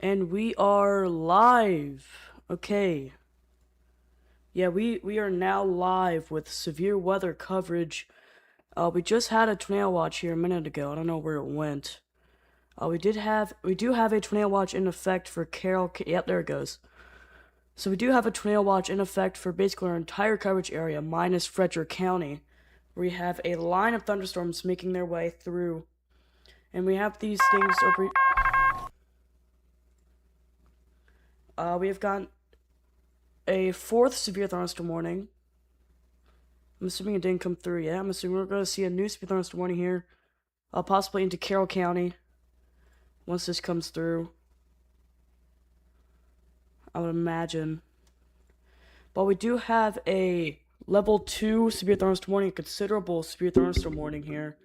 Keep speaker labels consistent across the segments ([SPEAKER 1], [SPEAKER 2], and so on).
[SPEAKER 1] And we are live. Okay. Yeah, we are now live with severe weather coverage. We just had a tornado watch here a minute ago. I don't know where it went. We do have a tornado watch in effect for Yep, there it goes. So we do have a tornado watch in effect for basically our entire coverage area, minus Frederick County. We have a line of thunderstorms making their way through, and we have these things over. We have gotten a fourth severe thunderstorm warning. I'm assuming it didn't come through yet. I'm assuming we're going to see a new severe thunderstorm warning here, possibly into Carroll County once this comes through. I would imagine. But we do have a level 2 severe thunderstorm warning, a considerable severe thunderstorm warning here.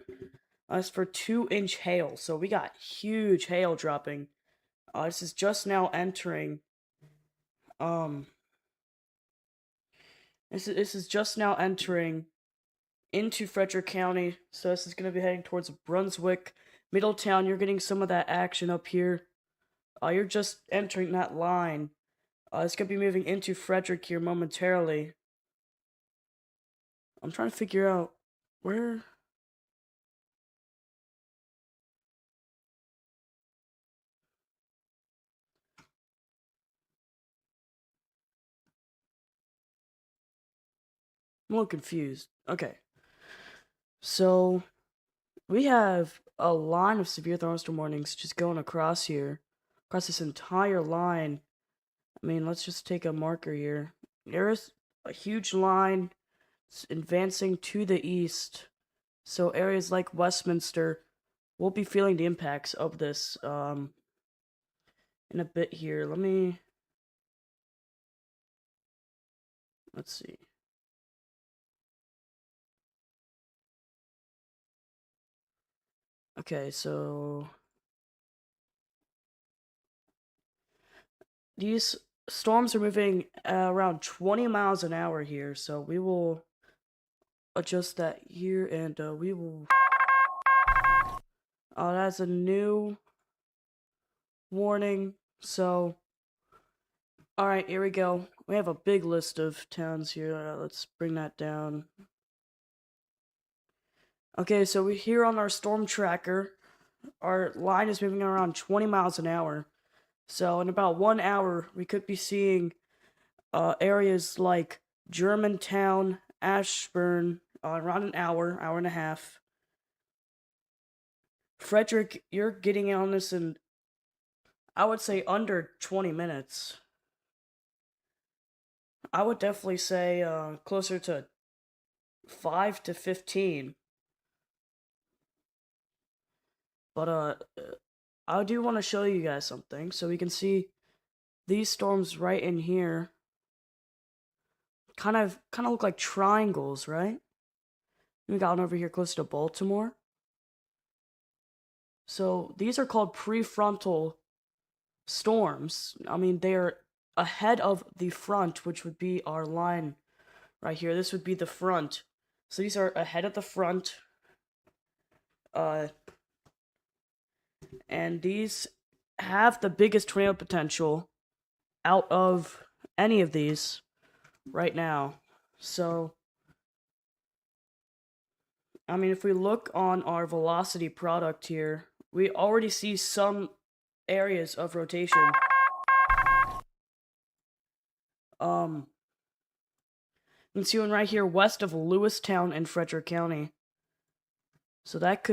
[SPEAKER 1] It's for 2-inch hail, so we got huge hail dropping. This is just now entering. This is just now entering into Frederick County, so this is going to be heading towards Brunswick, Middletown. You're getting some of that action up here. You're just entering that line. It's going to be moving into Frederick here momentarily. I'm trying to figure out where. I'm a little confused. Okay. So, we have a line of severe thunderstorm warnings just going across here. Across this entire line. I mean, let's just take a marker here. There is a huge line advancing to the east. So areas like Westminster will be feeling the impacts of this in a bit here. Let's see. Okay, so these storms are moving around 20 miles an hour here, so we will adjust that here, and we will. That's a new warning. So, all right, here we go. We have a big list of towns here. Let's bring that down. Okay, so we're here on our storm tracker. Our line is moving around 20 miles an hour. So in about 1 hour, we could be seeing areas like Germantown, Ashburn, around an hour, hour and a half. Frederick, you're getting on this in, I would say, under 20 minutes. I would definitely say closer to 5 to 15. But I do want to show you guys something, so we can see these storms right in here kind of look like triangles, right? We got one over here close to Baltimore. So these are called prefrontal storms. I mean, they're ahead of the front, which would be our line right here. This would be the front. So these are ahead of the front. And these have the biggest tornado potential out of any of these right now. So, I mean, if we look on our velocity product here, we already see some areas of rotation. You can see one right here west of Lewistown in Frederick County. So that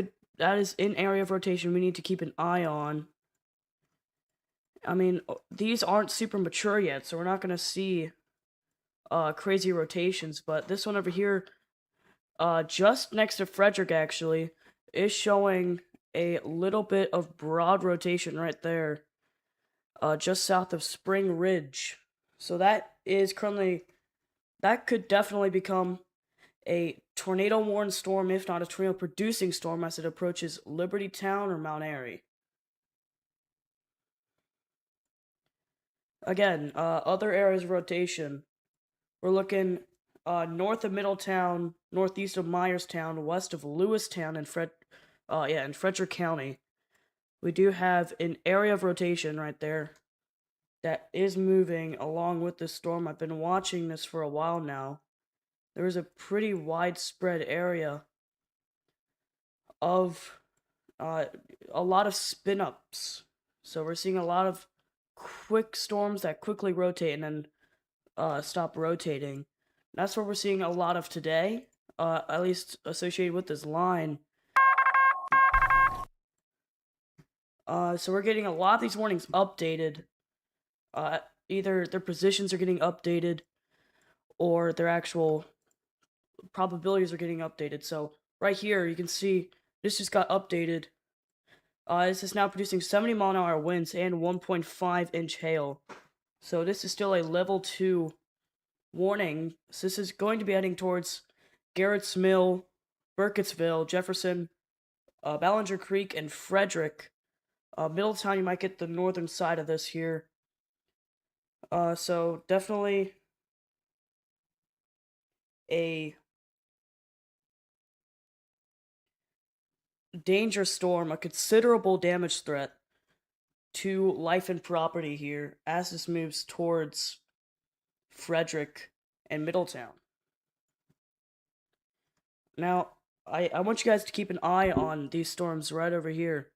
[SPEAKER 1] is an area of rotation we need to keep an eye on. I mean, these aren't super mature yet, so we're not gonna see crazy rotations, but this one over here, just next to Frederick actually, is showing a little bit of broad rotation right there, just south of Spring Ridge. So that could definitely become a tornado-warned storm, if not a tornado-producing storm, as it approaches Liberty Town or Mount Airy. Again, other areas of rotation. We're looking north of Middletown, northeast of Myerstown, west of Lewistown, and in Frederick County. we do have an area of rotation right there that is moving along with the storm. I've been watching this for a while now. There is a pretty widespread area of uh, a lot of spin ups. So we're seeing a lot of quick storms that quickly rotate and then stop rotating. That's what we're seeing a lot of today, at least associated with this line. So we're getting a lot of these warnings updated. Either their positions are getting updated or their actual probabilities are getting updated. So right here, you can see this just got updated. This is now producing 70-mile-an-hour winds and 1.5-inch hail. So this is still a level 2 warning. So this is going to be heading towards Garrett's Mill, Burkittsville, Jefferson, Ballinger Creek, and Frederick. Middletown, you might get the northern side of this here. So definitely a danger storm, a considerable damage threat to life and property here as this moves towards Frederick and Middletown. Now, I want you guys to keep an eye on these storms right over here.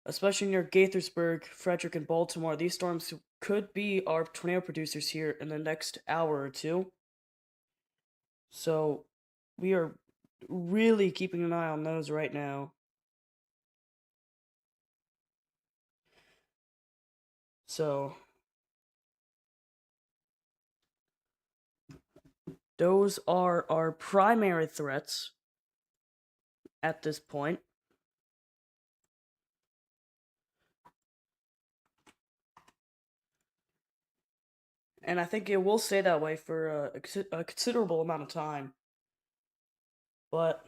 [SPEAKER 1] Especially near Gaithersburg, Frederick, and Baltimore. These storms could be our tornado producers here in the next hour or two. So, we are really keeping an eye on those right now. So, those are our primary threats at this point. And I think it will stay that way for a considerable amount of time. But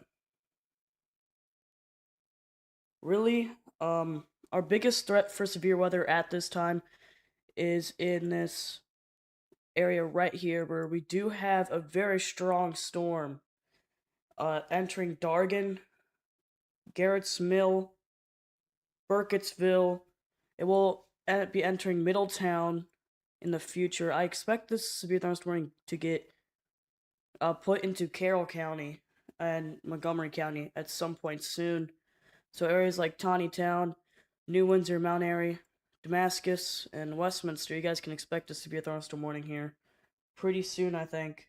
[SPEAKER 1] really, our biggest threat for severe weather at this time is in this area right here where we do have a very strong storm entering Dargan, Garrett's Mill, Burkittsville. It will be entering Middletown in the future. I expect this severe thunderstorm to get put into Carroll County and Montgomery County at some point soon. So areas like Taneytown, New Windsor, Mount Airy, Damascus, and Westminster, you guys can expect a severe thunderstorm warning here pretty soon, I think.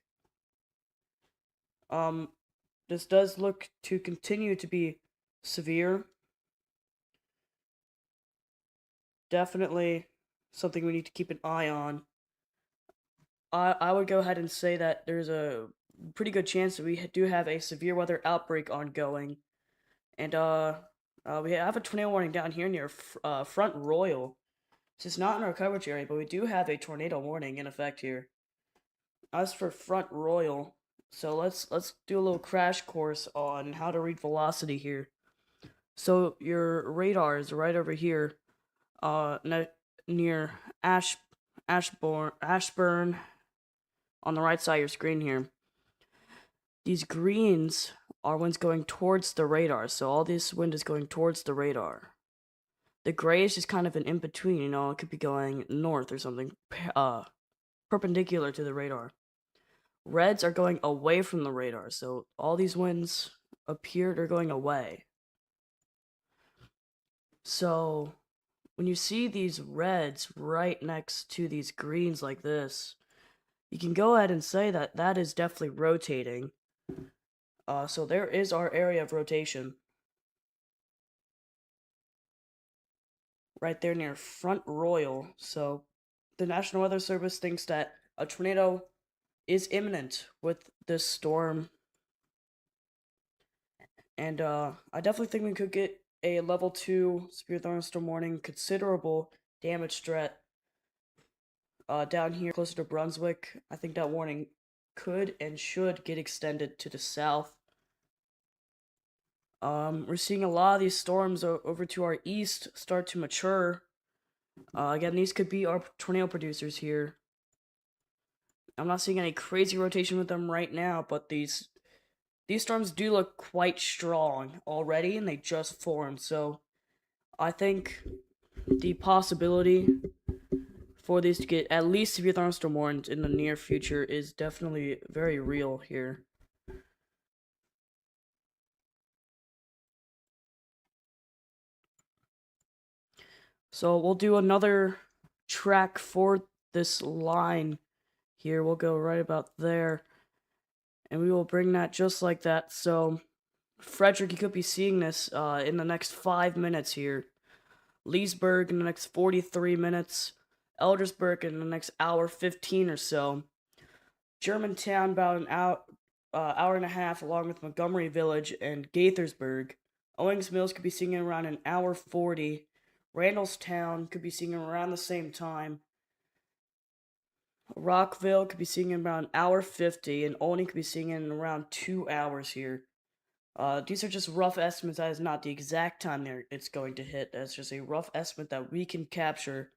[SPEAKER 1] This does look to continue to be severe. Definitely something we need to keep an eye on. I would go ahead and say that there's a pretty good chance that we do have a severe weather outbreak ongoing. And we have a tornado warning down here near Front Royal. This is not in our coverage area, but we do have a tornado warning in effect here. As for Front Royal, so let's do a little crash course on how to read velocity here. So your radar is right over here, near Ashburn, on the right side of your screen here. These greens are winds going towards the radar, so all this wind is going towards the radar. The gray is just kind of an in-between, you know, it could be going north or something, perpendicular to the radar. Reds are going away from the radar, so all these winds appeared are going away. So, when you see these reds right next to these greens like this, you can go ahead and say that that is definitely rotating. So there is our area of rotation. Right there near Front Royal. So the National Weather Service thinks that a tornado is imminent with this storm. And I definitely think we could get a level 2 severe thunderstorm warning, considerable damage threat down here closer to Brunswick. I think that warning could and should get extended to the south. We're seeing a lot of these storms over to our east start to mature. Again, these could be our tornado producers here. I'm not seeing any crazy rotation with them right now, but these storms do look quite strong already, and they just formed. So I think the possibility for these to get at least severe thunderstorm warnings in the near future is definitely very real here. So we'll do another track for this line here. We'll go right about there. And we will bring that just like that. So, Frederick, you could be seeing this in the next 5 minutes here. Leesburg in the next 43 minutes. Eldersburg in the next hour 15 or so. Germantown about an hour and a half, along with Montgomery Village and Gaithersburg. Owings Mills could be seeing it around an hour 40. Randallstown could be seeing it around the same time. Rockville could be seeing it about an hour 50, and Olney could be seeing it in around 2 hours here. These are just rough estimates. That is not the exact time it's going to hit. That's just a rough estimate that we can capture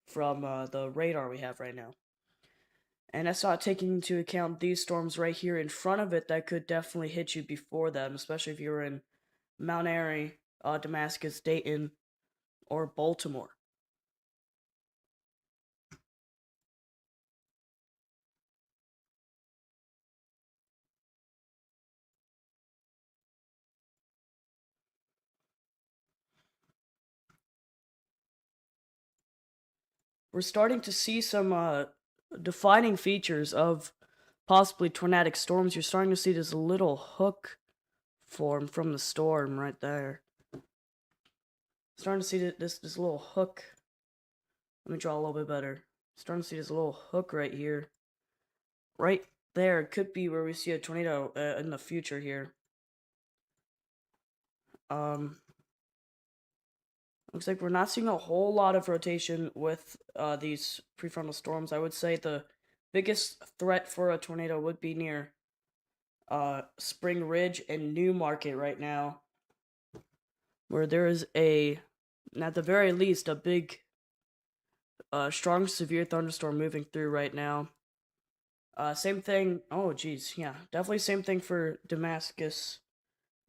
[SPEAKER 1] from the radar we have right now. And that's not taking into account these storms right here in front of it that could definitely hit you before them, especially if you're in Mount Airy, Damascus, Dayton, or Baltimore. We're starting to see some defining features of possibly tornadic storms. You're starting to see this little hook form from the storm right there. Starting to see this little hook. Let me draw a little bit better. Starting to see this little hook right here. Right there could be where we see a tornado in the future here. Looks like we're not seeing a whole lot of rotation with these prefrontal storms. I would say the biggest threat for a tornado would be near Spring Ridge and Newmarket right now, where there is at the very least, a big, strong, severe thunderstorm moving through right now. Same thing. Oh, geez, yeah, definitely same thing for Damascus,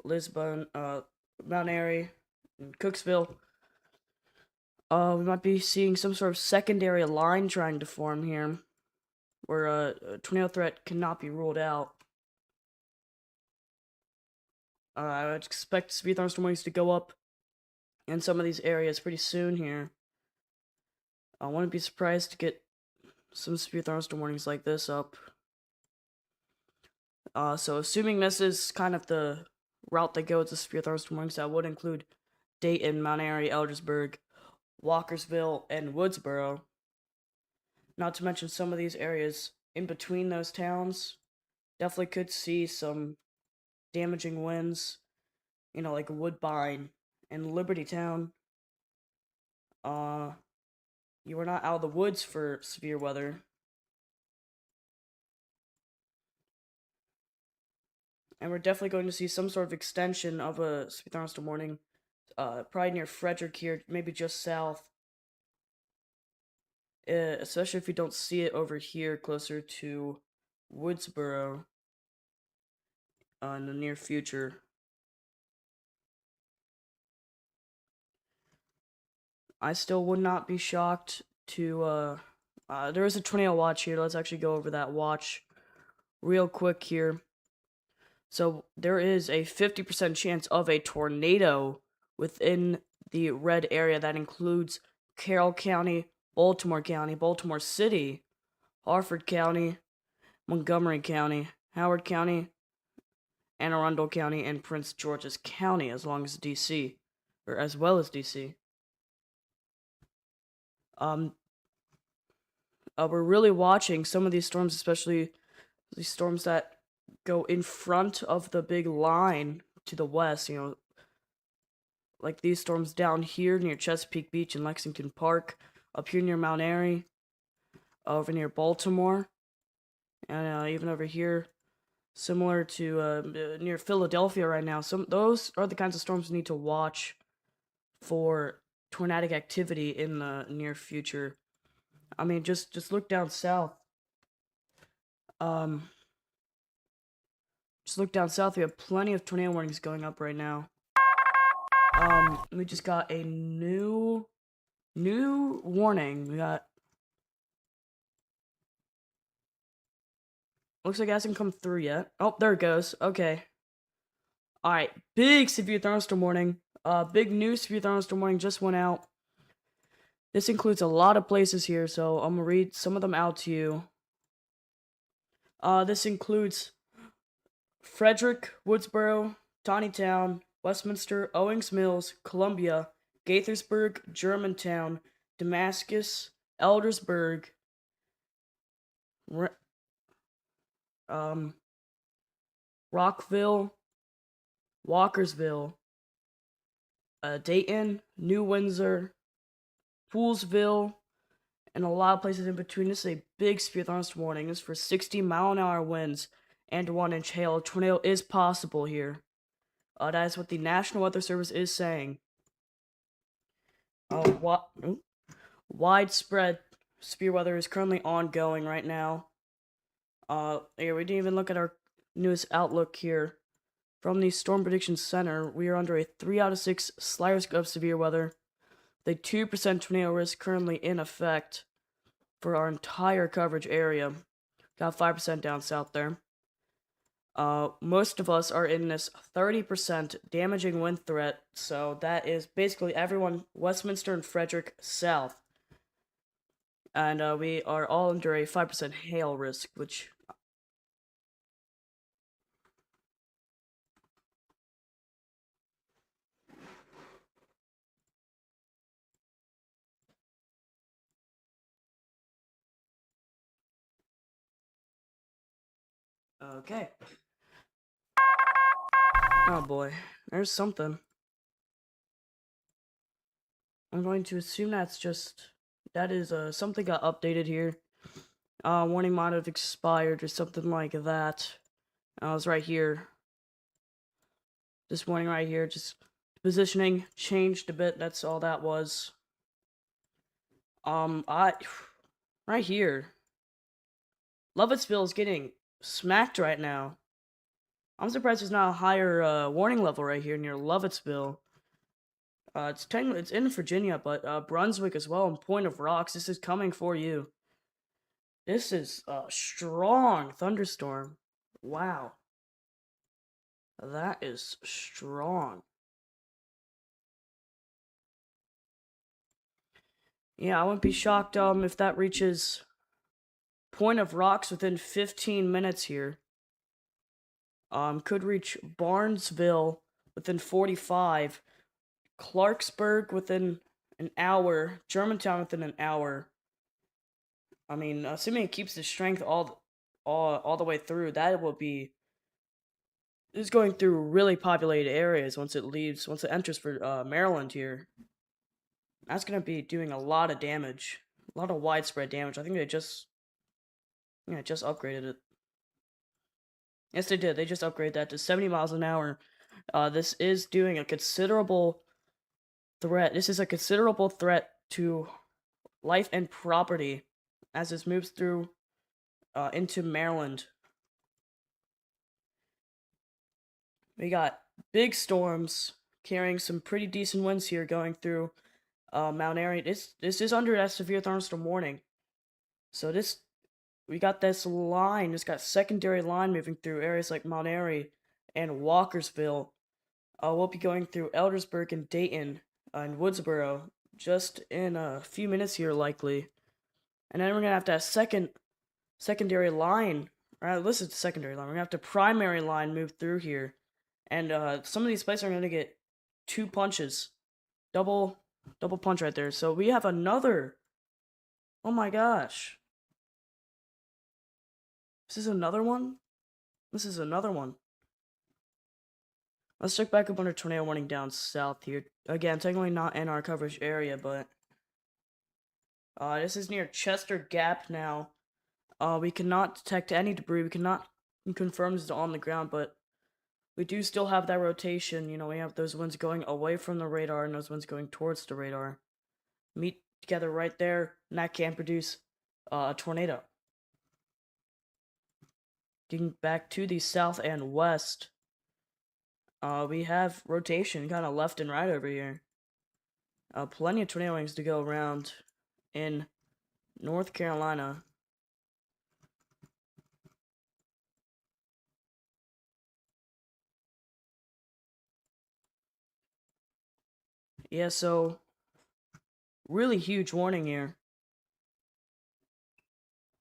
[SPEAKER 1] Lisbon, Mount Airy, and Cooksville. We might be seeing some sort of secondary line trying to form here, where a tornado threat cannot be ruled out. I would expect severe thunderstorm warnings to go up in some of these areas pretty soon here. I wouldn't be surprised to get some severe thunderstorm warnings like this up. So assuming this is kind of the route they go to severe thunderstorm warnings, that would include Dayton, Mount Airy, Eldersburg, Walkersville, and Woodsboro. Not to mention some of these areas in between those towns definitely could see some damaging winds, like Woodbine and Libertytown. You are not out of the woods for severe weather. And we're definitely going to see some sort of extension of a severe thunderstorm warning, probably near Frederick here, maybe just south. Especially if we don't see it over here closer to Woodsboro in the near future. I still would not be shocked to, there is a tornado watch here. Let's actually go over that watch real quick here. So there is a 50% chance of a tornado within the red area. That includes Carroll County, Baltimore City, Harford County, Montgomery County, Howard County, Anne Arundel County, and Prince George's County, as well as DC. We're really watching some of these storms, especially these storms that go in front of the big line to the west, like these storms down here near Chesapeake Beach and Lexington Park, up here near Mount Airy, over near Baltimore, and even over here, similar to near Philadelphia right now. Those are the kinds of storms we need to watch for tornadic activity in the near future. I mean, just look down south. Just look down south. We have plenty of tornado warnings going up right now. We just got a new warning. We got, looks like it hasn't come through yet. Oh, there it goes. Okay. Alright, big severe thunderstorm warning. Big new severe thunderstorm warning just went out. This includes a lot of places here, so I'm gonna read some of them out to you. This includes Frederick, Woodsboro, Tawnytown, Westminster, Owings Mills, Columbia, Gaithersburg, Germantown, Damascus, Eldersburg, Rockville, Walkersville, Dayton, New Windsor, Poolsville, and a lot of places in between. This is a big severe thunderstorm warning. This is for 60-mile-an-hour winds and 1-inch hail. A tornado is possible here. That is what the National Weather Service is saying. Widespread severe weather is currently ongoing right now. Here, we didn't even look at our newest outlook here. From the Storm Prediction Center, we are under a 3 out of 6 slight risk of severe weather. The 2% tornado risk currently in effect for our entire coverage area. Got 5% down south there. Most of us are in this 30% damaging wind threat, so that is basically everyone Westminster and Frederick south. And we are all under a 5% hail risk, which... Okay. Oh boy, there's something. I'm going to assume that's just... That is, something got updated here. Warning might have expired or something like that. I was right here. This warning right here, just positioning changed a bit, that's all that was. Right here. Lovettsville is getting smacked right now. I'm surprised there's not a higher, warning level right here near Lovettsville. It's in Virginia, but, Brunswick as well, and Point of Rocks, this is coming for you. This is a strong thunderstorm. Wow. That is strong. Yeah, I wouldn't be shocked if that reaches Point of Rocks within 15 minutes here. Could reach Barnesville within 45, Clarksburg within an hour, Germantown within an hour. I mean, assuming it keeps the strength all the way through, that will be... It's going through really populated areas once it enters for Maryland here. That's going to be doing a lot of damage. A lot of widespread damage. I think they just upgraded it. Yes, they did. They just upgraded that to 70 miles an hour. This is doing a considerable threat. This is a considerable threat to life and property as this moves through into Maryland. We got big storms carrying some pretty decent winds here going through Mount Airy. This is under that severe thunderstorm warning. So we got this line, this got secondary line moving through areas like Mount Airy and Walkersville. We'll be going through Eldersburg and Dayton and Woodsboro just in a few minutes here, likely. And then we're gonna have to have secondary line. Alright, this is the secondary line. We're gonna have to primary line move through here. And some of these places are gonna get 2 punches. Double punch right there. So we have another... Oh my gosh. This is another one? This is another one. Let's check back up under tornado warning down south here. Again, technically not in our coverage area, but... this is near Chester Gap now. We cannot detect any debris. We cannot confirm this is on the ground, but... We do still have that rotation. You know, we have those winds going away from the radar and those winds going towards the radar. Meet together right there, and that can produce a tornado. Getting back to the south and west. We have rotation kind of left and right over here. Plenty of tornado wings to go around in North Carolina. Yeah, so really huge warning here.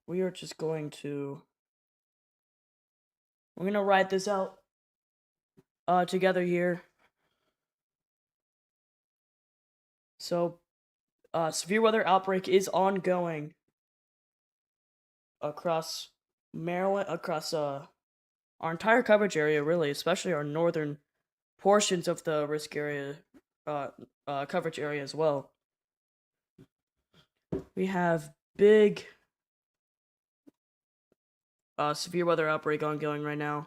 [SPEAKER 1] We are just going to we're gonna ride this out together here. So severe weather outbreak is ongoing across Maryland, across our entire coverage area, really, especially our northern portions of the risk area, uh, coverage area as well. We have big severe weather outbreak ongoing right now.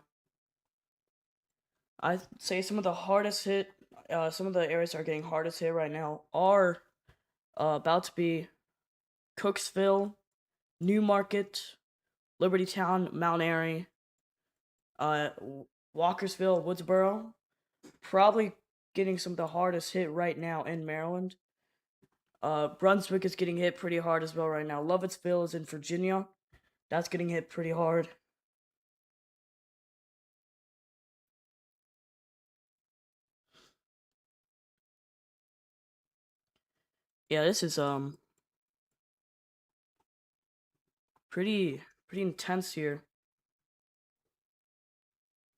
[SPEAKER 1] I'd say some of the hardest hit, some of the areas that are getting hardest hit right now are about to be Cooksville, Newmarket, Liberty Town, Mount Airy, uh, Walkersville, Woodsboro. Probably getting some of the hardest hit right now in Maryland. Brunswick is getting hit pretty hard as well right now. Lovettsville is in Virginia. That's getting hit pretty hard. Yeah, this is pretty intense here.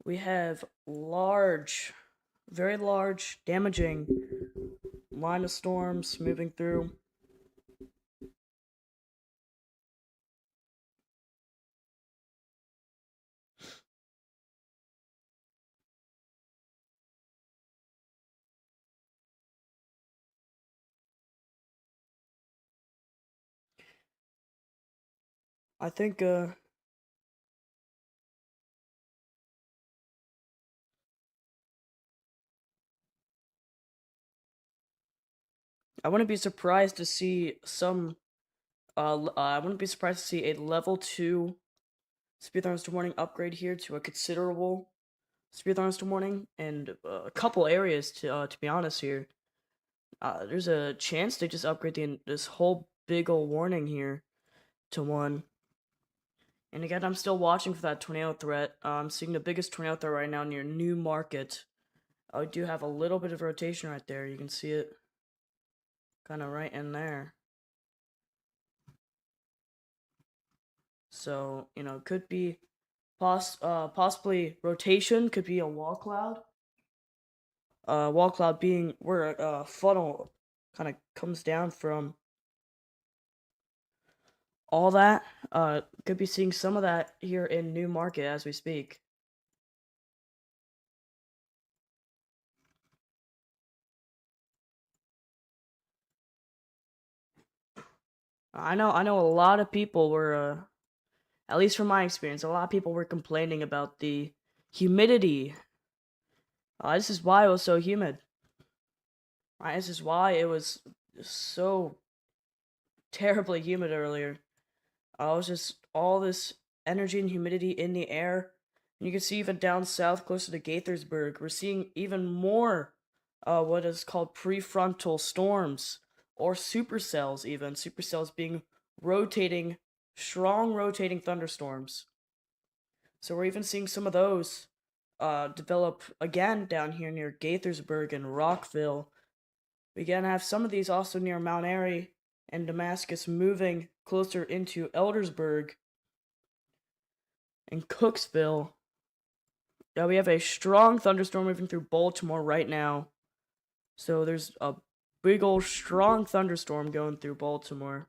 [SPEAKER 1] We have large, very large, damaging line of storms moving through. I think I wouldn't be surprised to see some I wouldn't be surprised to see a level 2 speed thunderstorm warning upgrade here to a considerable speed thunderstorm warning, and a couple areas to be honest here. There's a chance they just upgrade this whole big ol' warning here to 1. And again, I'm still watching for that tornado threat. I'm seeing the biggest tornado threat right now near Newmarket. I do have a little bit of rotation right there. You can see it kind of right in there. So, could be possibly rotation, could be a wall cloud. Wall cloud being where a funnel kind of comes down from. All that, could be seeing some of that here in Newmarket as we speak. I know a lot of people were, at least from my experience, a lot of people were complaining about the humidity. This is why it was so humid. Right, this is why it was so terribly humid earlier. It was just all this energy and humidity in the air. And you can see even down south, closer to Gaithersburg, we're seeing even more what is called prefrontal storms or supercells, even. Supercells being rotating, strong rotating thunderstorms. So we're even seeing some of those develop again down here near Gaithersburg and Rockville. We again have some of these also near Mount Airy and Damascus moving closer into Eldersburg and Cooksville. Yeah, we have a strong thunderstorm moving through Baltimore right now. So there's a big old strong thunderstorm going through Baltimore.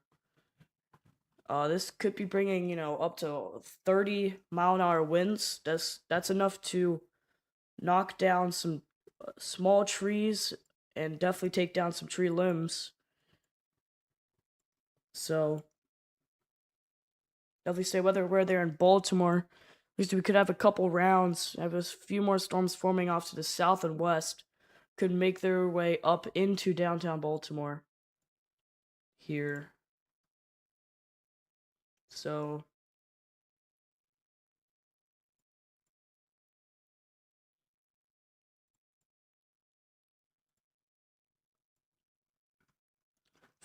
[SPEAKER 1] This could be bringing, up to 30-mile-an-hour winds. That's enough to knock down some small trees and definitely take down some tree limbs. So definitely stay whether we're there in Baltimore. At least we could have a couple rounds. Have a few more storms forming off to the south and west. Could make their way up into downtown Baltimore. Here. So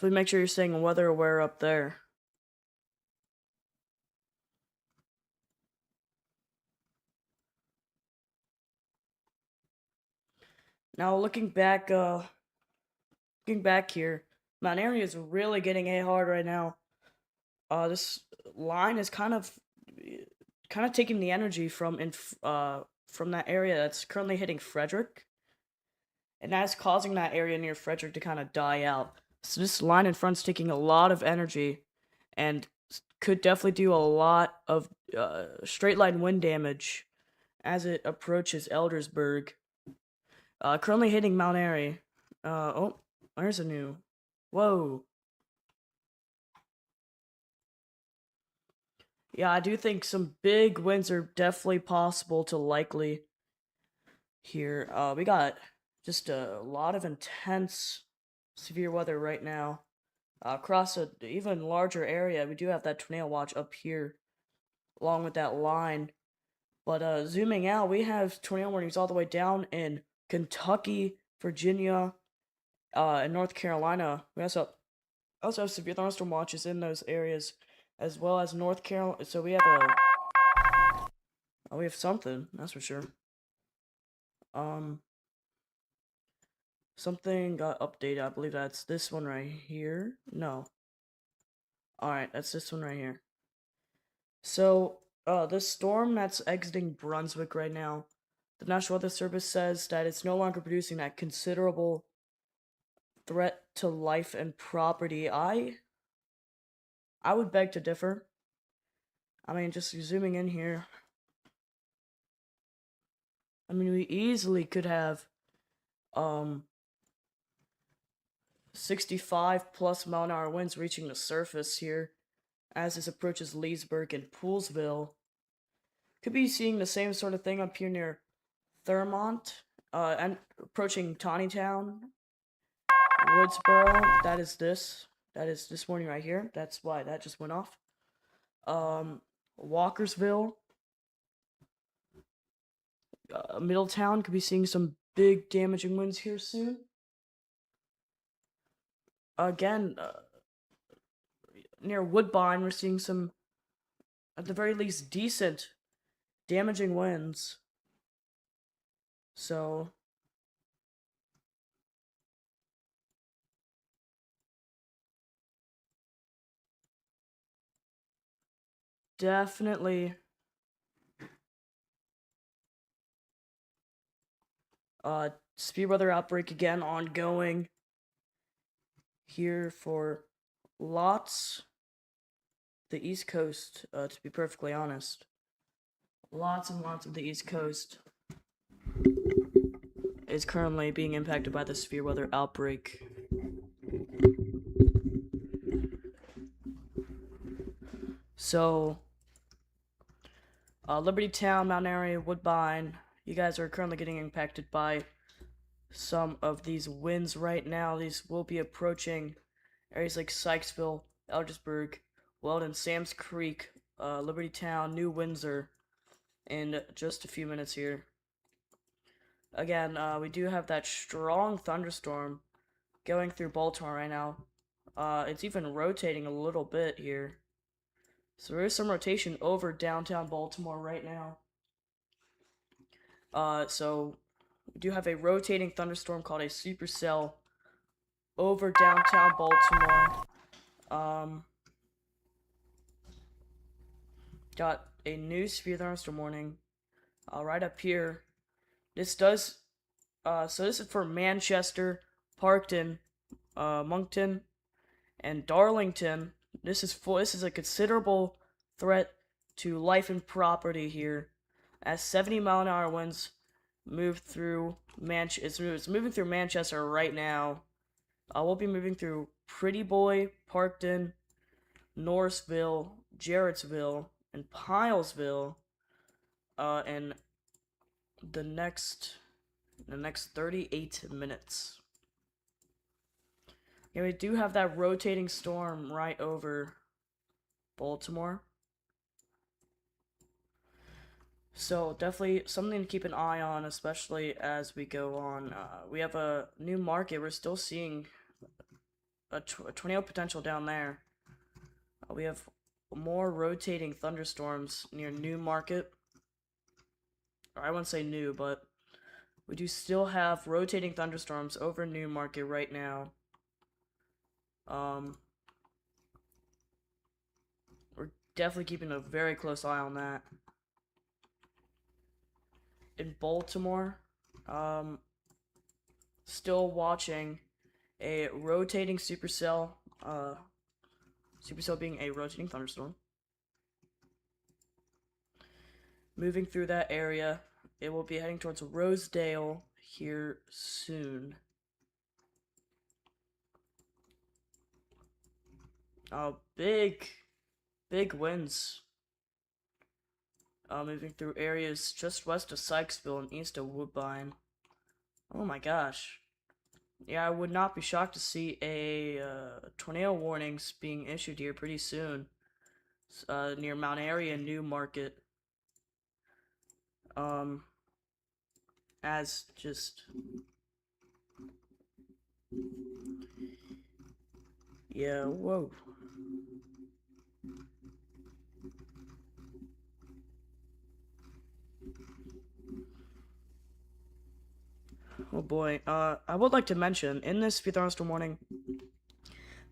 [SPEAKER 1] So make sure you're staying weather aware up there. Now looking back here, Mount Airy is really getting hit hard right now. This line is kind of taking the energy from that area that's currently hitting Frederick, and that's causing that area near Frederick to kind of die out. So this line in front's taking a lot of energy, and could definitely do a lot of straight line wind damage as it approaches Eldersburg. Currently hitting Mount Airy. Oh, there's a new. Whoa. Yeah, I do think some big winds are definitely possible to likely here. We got just a lot of intense severe weather right now. Across a even larger area, we do have that tornado watch up here, along with that line. But zooming out, we have tornado warnings all the way down in Kentucky, Virginia, and North Carolina. We also have severe thunderstorm watches in those areas, as well as North Carolina. So we have something, that's for sure. Something got updated. I believe that's this one right here. No. Alright, that's this one right here. So, this storm that's exiting Brunswick right now, the National Weather Service says that it's no longer producing that considerable threat to life and property. I would beg to differ. I mean, just zooming in here. I mean, we easily could have, 65+ mile-an-hour winds reaching the surface here as this approaches Leesburg and Poolesville. Could be seeing the same sort of thing up here near Thurmont, and approaching Tawnytown, Woodsboro. That is this warning right here. That's why that just went off. Walkersville, Middletown could be seeing some big damaging winds here soon. Again, near Woodbine, we're seeing some, at the very least, decent damaging winds. So, definitely, severe weather outbreak again ongoing here for lots the East Coast, to be perfectly honest. Lots and lots of the East Coast is currently being impacted by the severe weather outbreak. So, Liberty Town, Mount Airy, Woodbine, you guys are currently getting impacted by some of these winds right now. These will be approaching areas like Sykesville, Eldersburg, Weldon, Sam's Creek, Liberty Town, New Windsor, in just a few minutes here. Again, we do have that strong thunderstorm going through Baltimore right now. It's even rotating a little bit here. So there is some rotation over downtown Baltimore right now. So we do have a rotating thunderstorm called a supercell over downtown Baltimore. Got a new severe thunderstorm warning right up here. This does, so this is for Manchester, Parkton, Moncton, and Darlington. This is a considerable threat to life and property here, as 70-mile-an-hour winds move through it's moving through Manchester right now. We'll be moving through Pretty Boy, Parkton, Norrisville, Jarrettsville, and Pilesville, in the next 38 minutes. Yeah, we do have that rotating storm right over Baltimore. So definitely something to keep an eye on, especially as we go on. We have a new market. We're still seeing a tornado potential down there. We have more rotating thunderstorms near New Market. Or I wouldn't say new, but we do still have rotating thunderstorms over New Market right now. We're definitely keeping a very close eye on that. In Baltimore, still watching a rotating supercell. Supercell being a rotating thunderstorm. Moving through that area, it will be heading towards Rosedale here soon. Big winds. Moving through areas just west of Sykesville and east of Woodbine. Oh my gosh. Yeah, I would not be shocked to see a tornado warnings being issued here pretty soon. Near Mount Airy and New Market. As just... Yeah, whoa. Oh boy. I would like to mention, in this thunderstorm warning,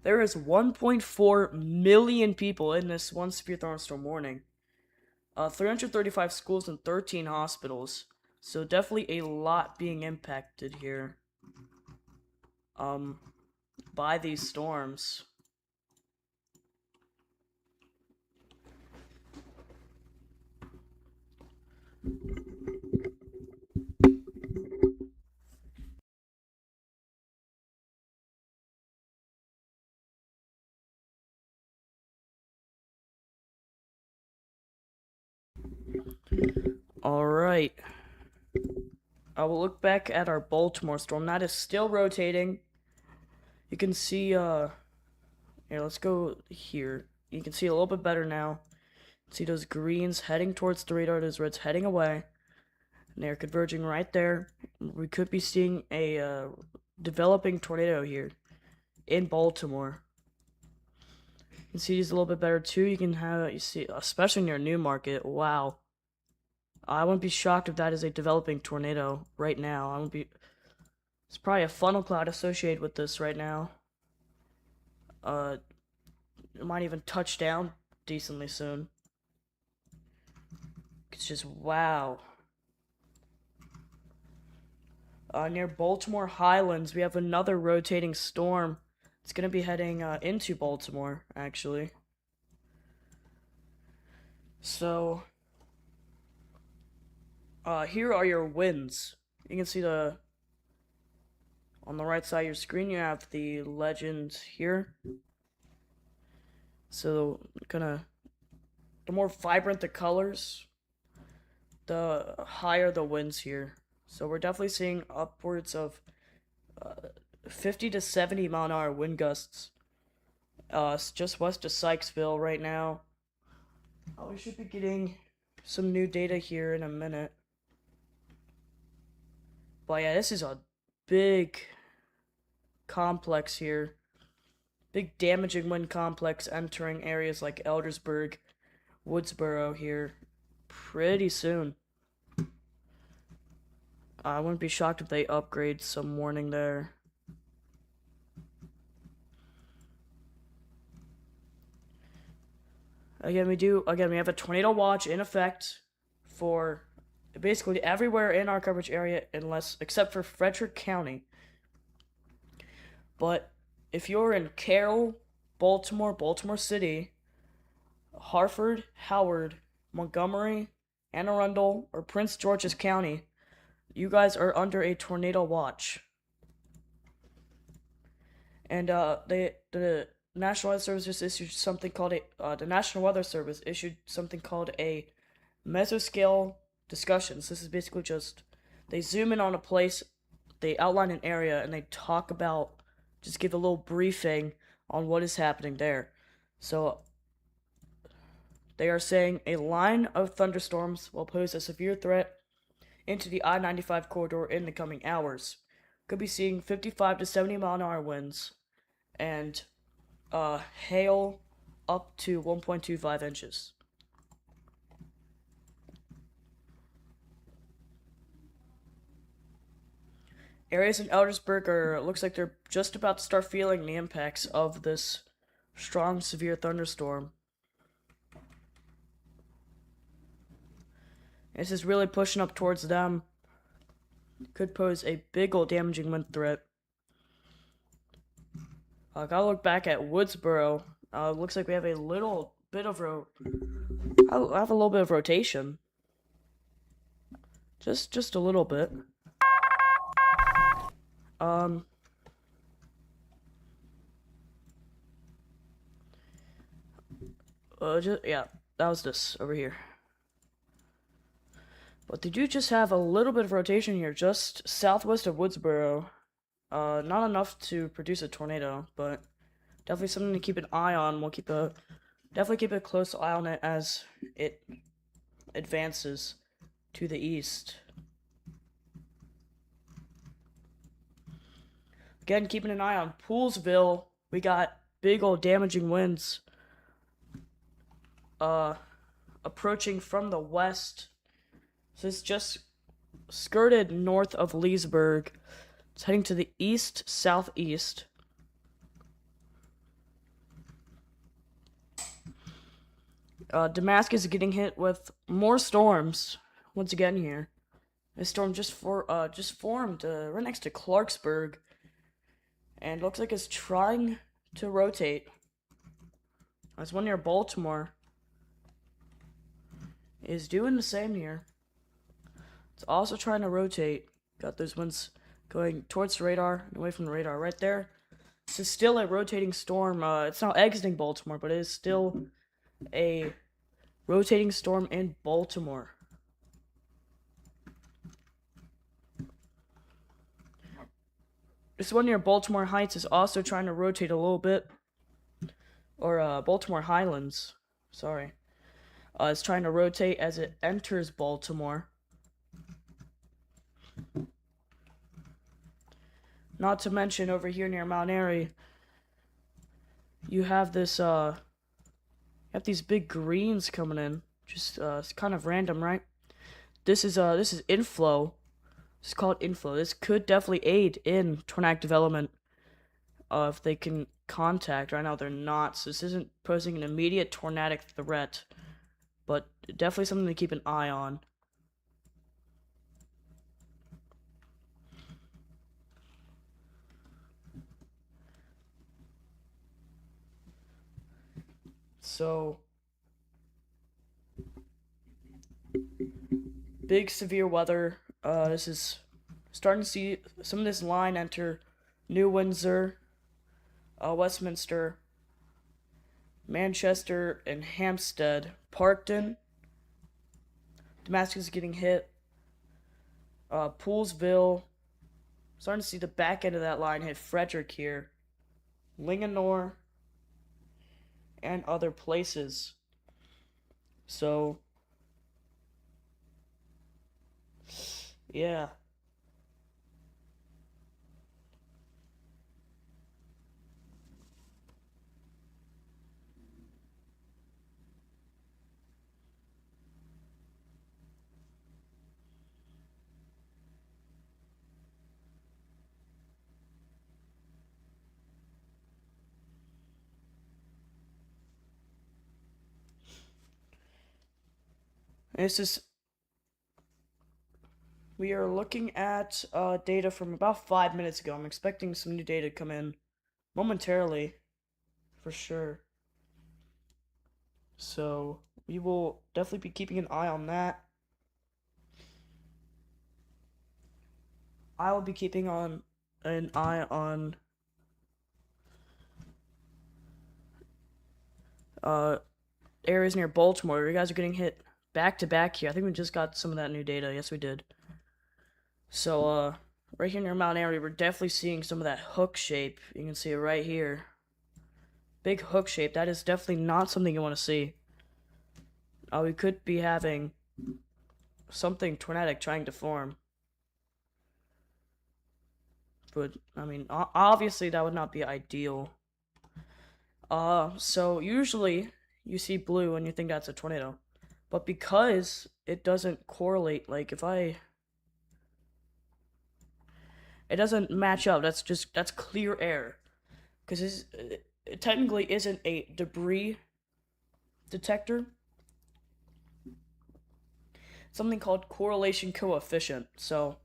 [SPEAKER 1] there is 1.4 million people in this one severe thunderstorm warning. 335 schools and 13 hospitals. So definitely a lot being impacted here. By these storms. Alright. I will look back at our Baltimore storm. That is still rotating. You can see, here, let's go here. You can see a little bit better now. See those greens heading towards the radar, those reds heading away. And they're converging right there. We could be seeing a developing tornado here in Baltimore. You can see these a little bit better too. You see, especially near New Market. Wow. I wouldn't be shocked if that is a developing tornado right now. It's probably a funnel cloud associated with this right now. It might even touch down decently soon. It's just wow. Near Baltimore Highlands, we have another rotating storm. It's gonna be heading into Baltimore, actually. So, here are your winds. You can see on the right side of your screen, you have the legend here. So, the more vibrant the colors, the higher the winds here. So we're definitely seeing upwards of 50 to 70 mile an hour wind gusts. Just west of Sykesville right now. We should be getting some new data here in a minute. But yeah, this is a big complex here. Big damaging wind complex entering areas like Eldersburg, Woodsboro here pretty soon. I wouldn't be shocked if they upgrade some warning there. Again, we have a tornado watch in effect for basically everywhere in our coverage area except for Frederick County. But if you're in Carroll, Baltimore, Baltimore City, Harford, Howard, Montgomery, Anne Arundel, or Prince George's County, you guys are under a tornado watch. And the National Weather Service just issued something called the National Weather Service issued something called a mesoscale discussions. This is basically just they zoom in on a place, they outline an area, and they talk about, just give a little briefing on what is happening there. So they are saying a line of thunderstorms will pose a severe threat into the I-95 corridor in the coming hours. Could be seeing 55 to 70 mile an hour winds and hail up to 1.25 inches. Areas in Eldersburg looks like they're just about to start feeling the impacts of this strong, severe thunderstorm. This is really pushing up towards them. Could pose a big old damaging wind threat. Gotta look back at Woodsboro. Looks like we have a little bit of I have a little bit of rotation. Just a little bit. Yeah, that was this over here. But they do just have a little bit of rotation here, just southwest of Woodsboro. Not enough to produce a tornado, but definitely something to keep an eye on. We'll definitely keep a close eye on it as it advances to the east. Again, keeping an eye on Poolsville. We got big old damaging winds approaching from the west. So it's just skirted north of Leesburg. It's heading to the east southeast. Damascus is getting hit with more storms once again here. This storm just formed right next to Clarksburg, and looks like it's trying to rotate. There's one near Baltimore. Is doing the same here. It's also trying to rotate. Got those winds going towards the radar and away from the radar right there. This is still a rotating storm. It's not exiting Baltimore, but it is still a rotating storm in Baltimore. This one near Baltimore Heights is also trying to rotate a little bit. Or Baltimore Highlands. Sorry. It's trying to rotate as it enters Baltimore. Not to mention over here near Mount Airy, you have this these big greens coming in. Just it's kind of random, right? This is inflow. This is called inflow. This could definitely aid in tornadic development if they can contact. Right now they're not, so this isn't posing an immediate tornadic threat, but definitely something to keep an eye on. So, big severe weather. This is starting to see some of this line enter New Windsor, Westminster, Manchester, and Hampstead. Parkton. Damascus is getting hit. Poolsville. Starting to see the back end of that line hit Frederick here. Linganore. And other places. So, yeah. We are looking at data from about 5 minutes ago. I'm expecting some new data to come in momentarily, for sure. So we will definitely be keeping an eye on that. I will be keeping an eye on areas near Baltimore. You guys are getting hit back to back here. I think we just got some of that new data. Yes, we did. So, right here near Mount Airy, we're definitely seeing some of that hook shape. You can see it right here. Big hook shape. That is definitely not something you want to see. We could be having something tornadic trying to form. But, I mean, obviously that would not be ideal. So usually you see blue and you think that's a tornado. But because it doesn't correlate, like it doesn't match up, that's clear air. Because it technically isn't a debris detector. Something called correlation coefficient. So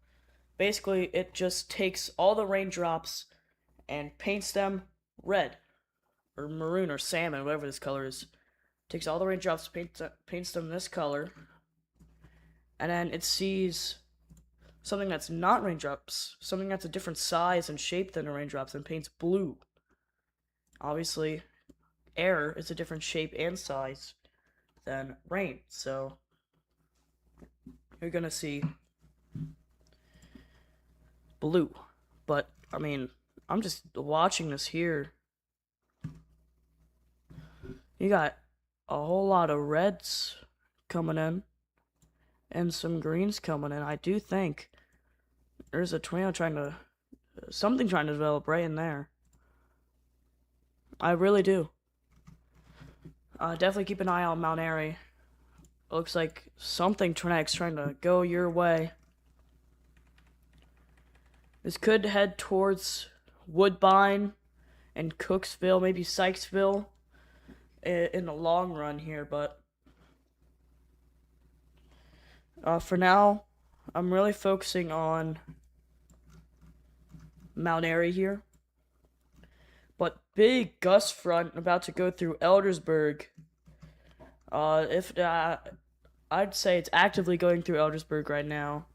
[SPEAKER 1] basically it just takes all the raindrops and paints them red or maroon or salmon, whatever this color is. Takes all the raindrops, paints them this color, and then it sees something that's not raindrops, something that's a different size and shape than the raindrops, and paints blue. Obviously, air is a different shape and size than rain, so you're gonna see blue. But, I mean, I'm just watching this here. You got a whole lot of reds coming in and some greens coming in. I do think there's a tornado something trying to develop right in there. I really do. Definitely keep an eye on Mount Airy. Looks like something tornado's trying to go your way. This could head towards Woodbine and Cooksville, maybe Sykesville in the long run here, but for now, I'm really focusing on Mount Airy here. But big gust front about to go through Eldersburg. I'd say it's actively going through Eldersburg right now.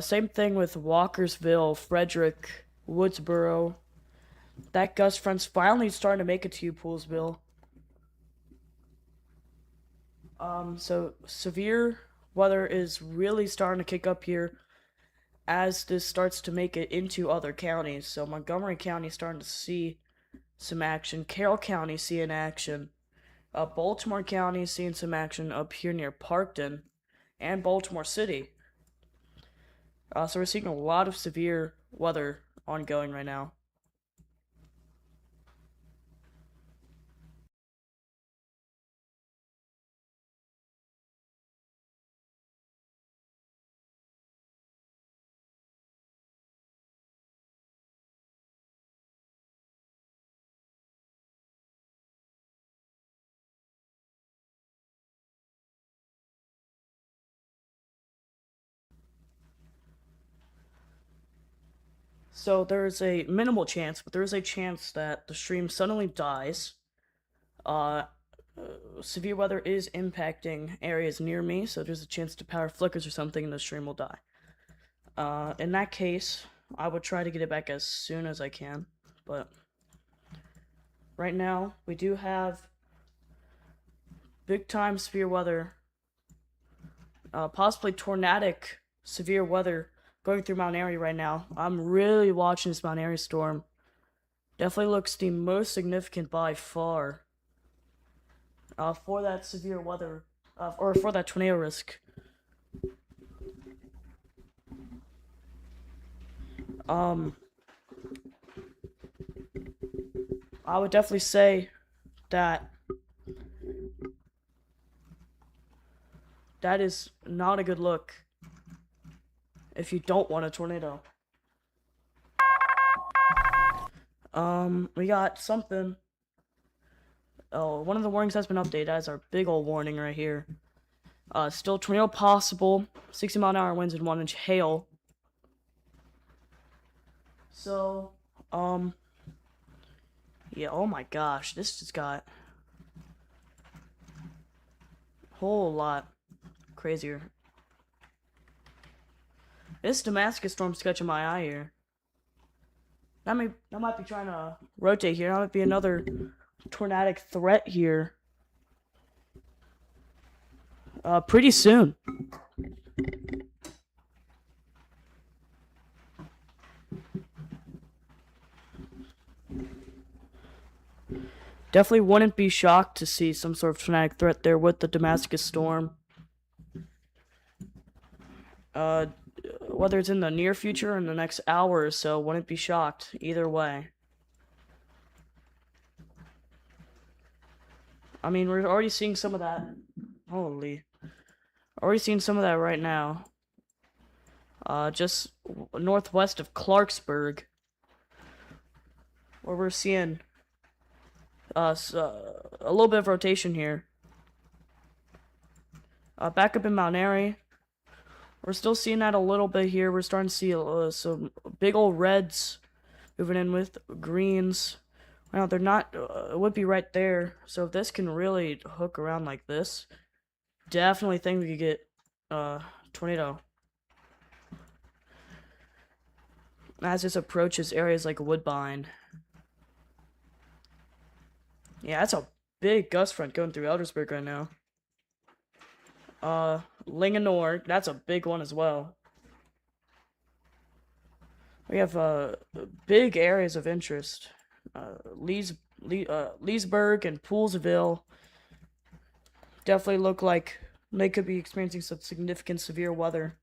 [SPEAKER 1] Same thing with Walkersville, Frederick, Woodsboro. That gust front's finally starting to make it to Poolsville. So severe weather is really starting to kick up here as this starts to make it into other counties. So Montgomery County is starting to see some action. Carroll County seeing action. Baltimore County is seeing some action up here near Parkton and Baltimore City. So we're seeing a lot of severe weather ongoing right now. So there's a minimal chance, but there is a chance that the stream suddenly dies. Uh, Severe weather is impacting areas near me, so there's a chance the power flickers or something and the stream will die. In that case, I would try to get it back as soon as I can, but right now we do have big time severe weather, possibly tornadic severe weather going through Mount Airy right now. I'm really watching this Mount Airy storm. Definitely looks the most significant by far for that severe weather, or for that tornado risk. I would definitely say that that is not a good look if you don't want a tornado. We got something. Oh, one of the warnings has been updated. That is our big old warning right here. Still tornado possible. 60-mile-an-hour winds and 1-inch hail. So, yeah, oh my gosh, this just got a whole lot crazier. This Damascus storm's catching my eye here. That might be trying to rotate here. That might be another tornadic threat here. Pretty soon. Definitely wouldn't be shocked to see some sort of tornadic threat there with the Damascus storm. Whether it's in the near future or in the next hour or so, wouldn't be shocked either way. I mean, we're already seeing some of that. Holy. Already seeing some of that right now. Just northwest of Clarksburg, where we're seeing a little bit of rotation here. Back up in Mount Airy, we're still seeing that a little bit here. We're starting to see some big old reds moving in with greens. Well, they're not, it would be right there. So if this can really hook around like this, definitely think we could get tornado. As this approaches areas like Woodbine. Yeah, that's a big gust front going through Eldersburg right now. Linganore, that's a big one as well. We have big areas of interest. Leesburg and Poolsville definitely look like they could be experiencing some significant severe weather.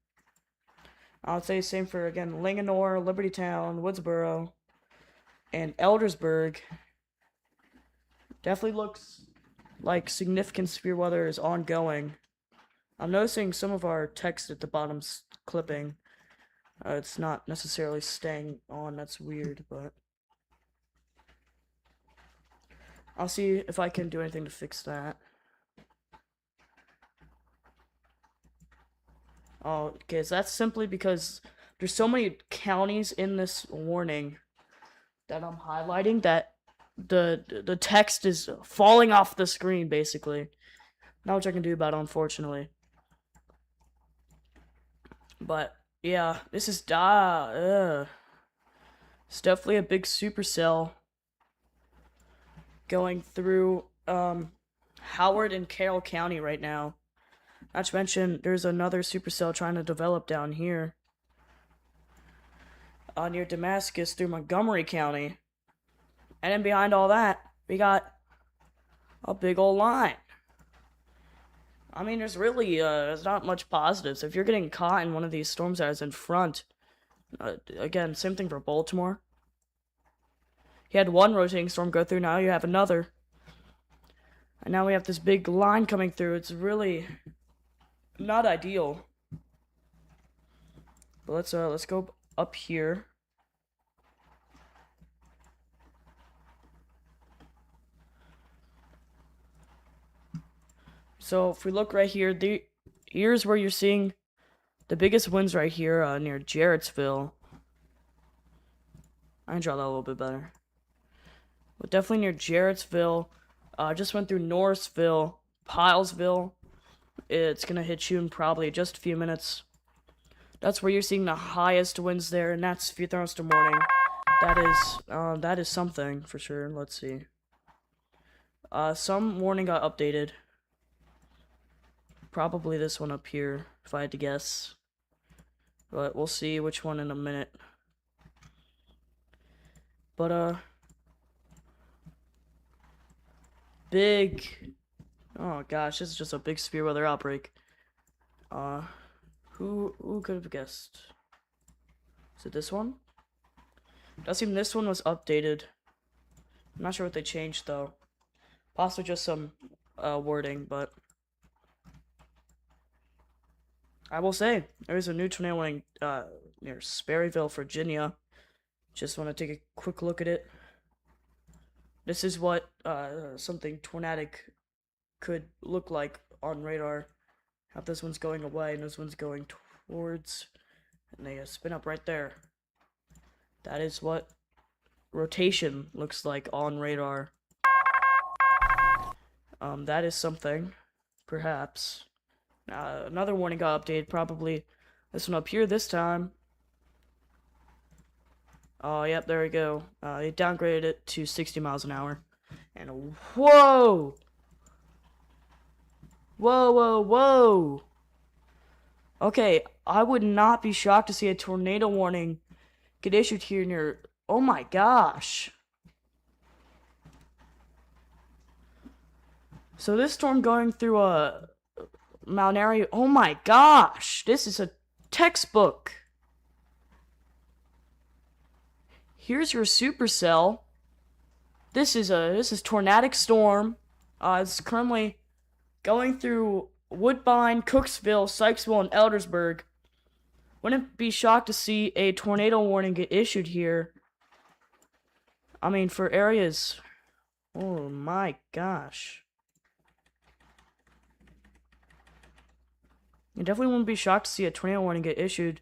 [SPEAKER 1] I would say same for, again, Linganore, Libertytown, Woodsboro, and Eldersburg. Definitely looks like significant severe weather is ongoing. I'm noticing some of our text at the bottom's clipping. It's not necessarily staying on. That's weird, but I'll see if I can do anything to fix that. Oh, okay, so that's simply because there's so many counties in this warning that I'm highlighting that the text is falling off the screen, basically. Not much I can do about it, unfortunately. But yeah, this is it's definitely a big supercell going through Howard and Carroll County right now. Not to mention, there's another supercell trying to develop down here near Damascus through Montgomery County. And then behind all that, we got a big old line. I mean, there's not much positives. If you're getting caught in one of these storms that is in front, again, same thing for Baltimore. You had one rotating storm go through, now you have another. And now we have this big line coming through. It's really not ideal. But let's go up here. So if we look right here, here's where you're seeing the biggest winds right here near Jarrettsville. I can draw that a little bit better. But definitely near Jarrettsville. Just went through Norrisville, Pilesville. It's gonna hit you in probably just a few minutes. That's where you're seeing the highest winds there, and that's for your thunderstorm warning. That is something for sure. Let's see. Some warning got updated. Probably this one up here, if I had to guess. But we'll see which one in a minute. But, big... Oh gosh, this is just a big severe weather outbreak. Who could have guessed? Is it this one? Does seem this one was updated. I'm not sure what they changed though. Possibly just some wording, but I will say there's a new tornado warning near Sperryville, Virginia. Just want to take a quick look at it. This is what something tornadic could look like on radar. Have this one's going away and this one's going towards, and they spin up right there. That is what rotation looks like on radar. That is something, perhaps. Another warning got updated, probably this one up here this time. Oh, yep, there we go. They downgraded it to 60 miles an hour. And whoa! Whoa, whoa, whoa! Okay, I would not be shocked to see a tornado warning get issued here near... Oh my gosh! So this storm going through Mount Airy... Oh my gosh! This is a textbook! Here's your supercell. This is tornadic storm. It's currently going through Woodbine, Cooksville, Sykesville, and Eldersburg. Wouldn't be shocked to see a tornado warning get issued here. I mean, for areas... Oh my gosh. You definitely wouldn't be shocked to see a tornado warning get issued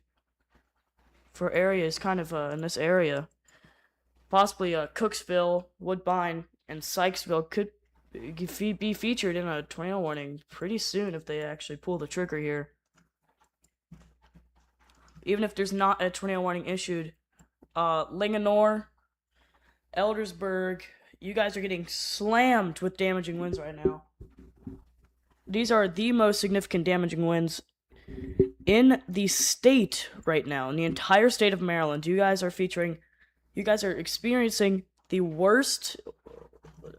[SPEAKER 1] for areas kind of in this area. Possibly Cooksville, Woodbine, and Sykesville could be featured in a tornado warning pretty soon if they actually pull the trigger here. Even if there's not a tornado warning issued, Linganore, Eldersburg, you guys are getting slammed with damaging winds right now. These are the most significant damaging winds in the state right now, in the entire state of Maryland. You guys are experiencing the worst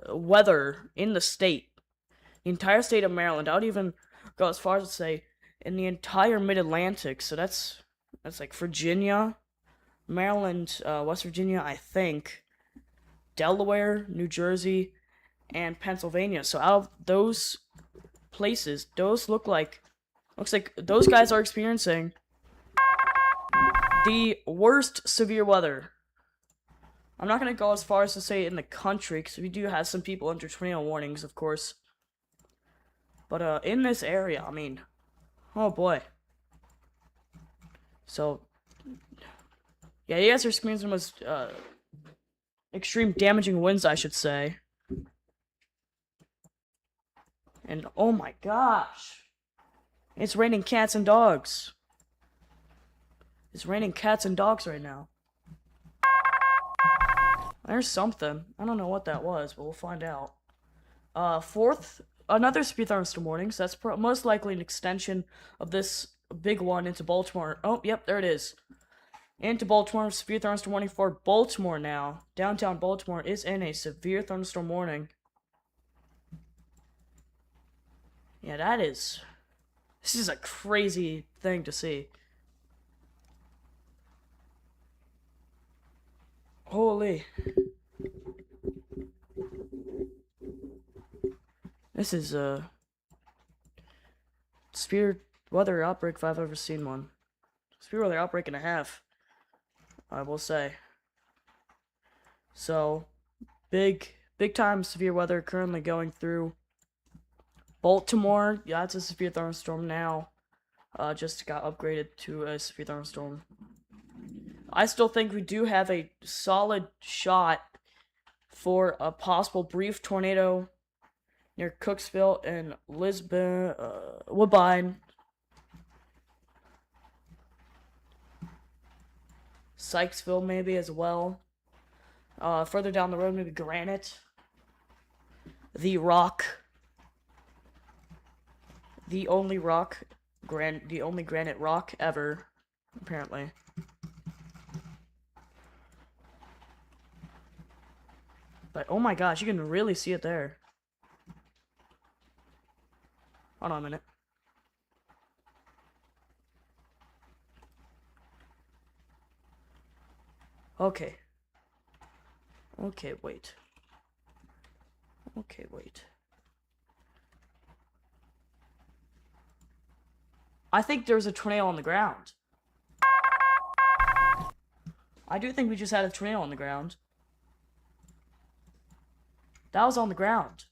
[SPEAKER 1] weather in the state. The entire state of Maryland. I would even go as far as to say in the entire mid-Atlantic. So that's like Virginia, Maryland, West Virginia, I think, Delaware, New Jersey, and Pennsylvania. So out of those places, looks like those guys are experiencing the worst severe weather. I'm not going to go as far as to say in the country, because we do have some people under tornado warnings, of course. But in this area, I mean, oh boy. So, yeah, you guys are experiencing the most extreme damaging winds, I should say. And oh my gosh, it's raining cats and dogs. It's raining cats and dogs right now. There's something. I don't know what that was, but we'll find out. Another severe thunderstorm warning. So that's most likely an extension of this big one into Baltimore. Oh, yep, there it is. Into Baltimore, severe thunderstorm warning for Baltimore now. Downtown Baltimore is in a severe thunderstorm warning. Yeah, this is a crazy thing to see. Holy. This is a severe weather outbreak if I've ever seen one. Severe weather outbreak and a half, I will say. So, big time severe weather currently going through Baltimore. Yeah, it's a severe thunderstorm now. Just got upgraded to a severe thunderstorm. I still think we do have a solid shot for a possible brief tornado near Cooksville and Lisbon, Woodbine, Sykesville maybe as well. Further down the road, maybe Granite, the Rock, the only granite rock ever, apparently. But oh my gosh, you can really see it there. Hold on a minute. Okay. Okay, wait. I think there's a tornado on the ground. I do think we just had a tornado on the ground. That was on the ground.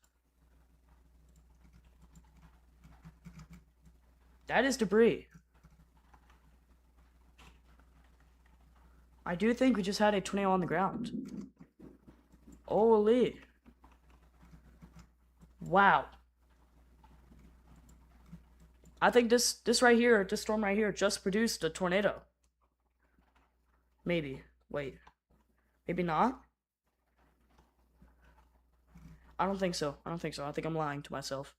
[SPEAKER 1] That is debris. I do think we just had a tornado on the ground. Holy. Wow. I think this storm right here just produced a tornado. Maybe. Wait. Maybe not? I don't think so. I think I'm lying to myself.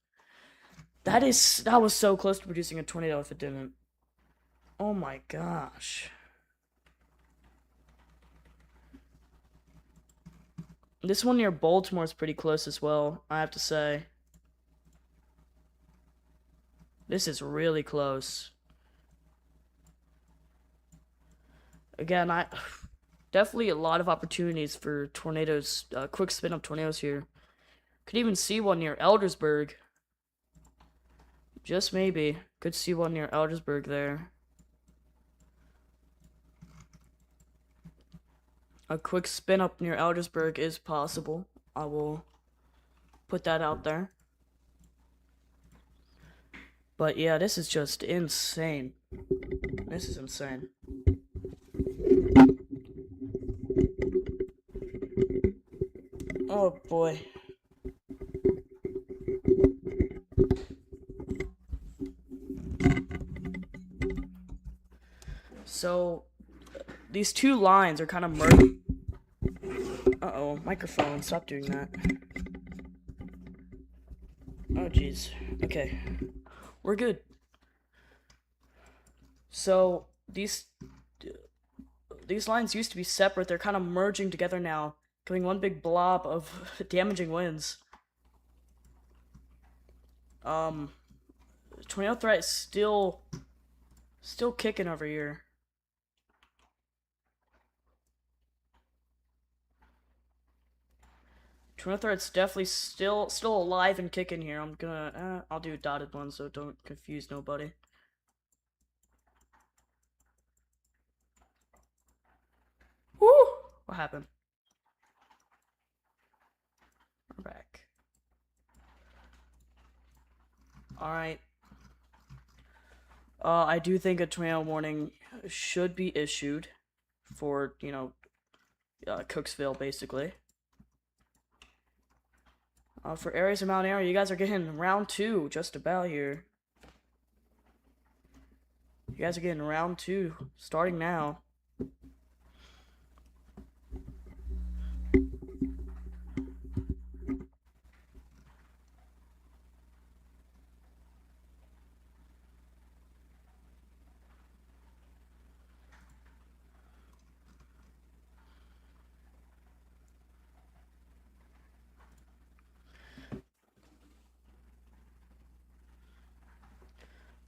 [SPEAKER 1] That was so close to producing a tornado if it didn't. Oh my gosh. This one near Baltimore is pretty close as well, I have to say. This is really close. Again, definitely a lot of opportunities for tornadoes, quick spin up tornadoes here. Could even see one near Eldersburg. Just maybe. Could see one near Eldersburg there. A quick spin up near Eldersburg is possible. I will put that out there. But yeah, this is just insane. This is insane. Oh boy. So, these two lines are kind of merged. Uh-oh, microphone, stop doing that. Oh jeez. Okay. We're good. So, these lines used to be separate. They're kind of merging together now, becoming one big blob of damaging winds. Tornado threat is still kicking over here. Tornado threat's definitely still alive and kicking here. I'm gonna I'll do a dotted one so don't confuse nobody. Woo! What happened? We're back. Alright. I do think a tornado warning should be issued for, you know, Cooksville, basically. For areas of Mount Airy, you guys are getting round 2 just about here. You guys are getting round 2 starting now.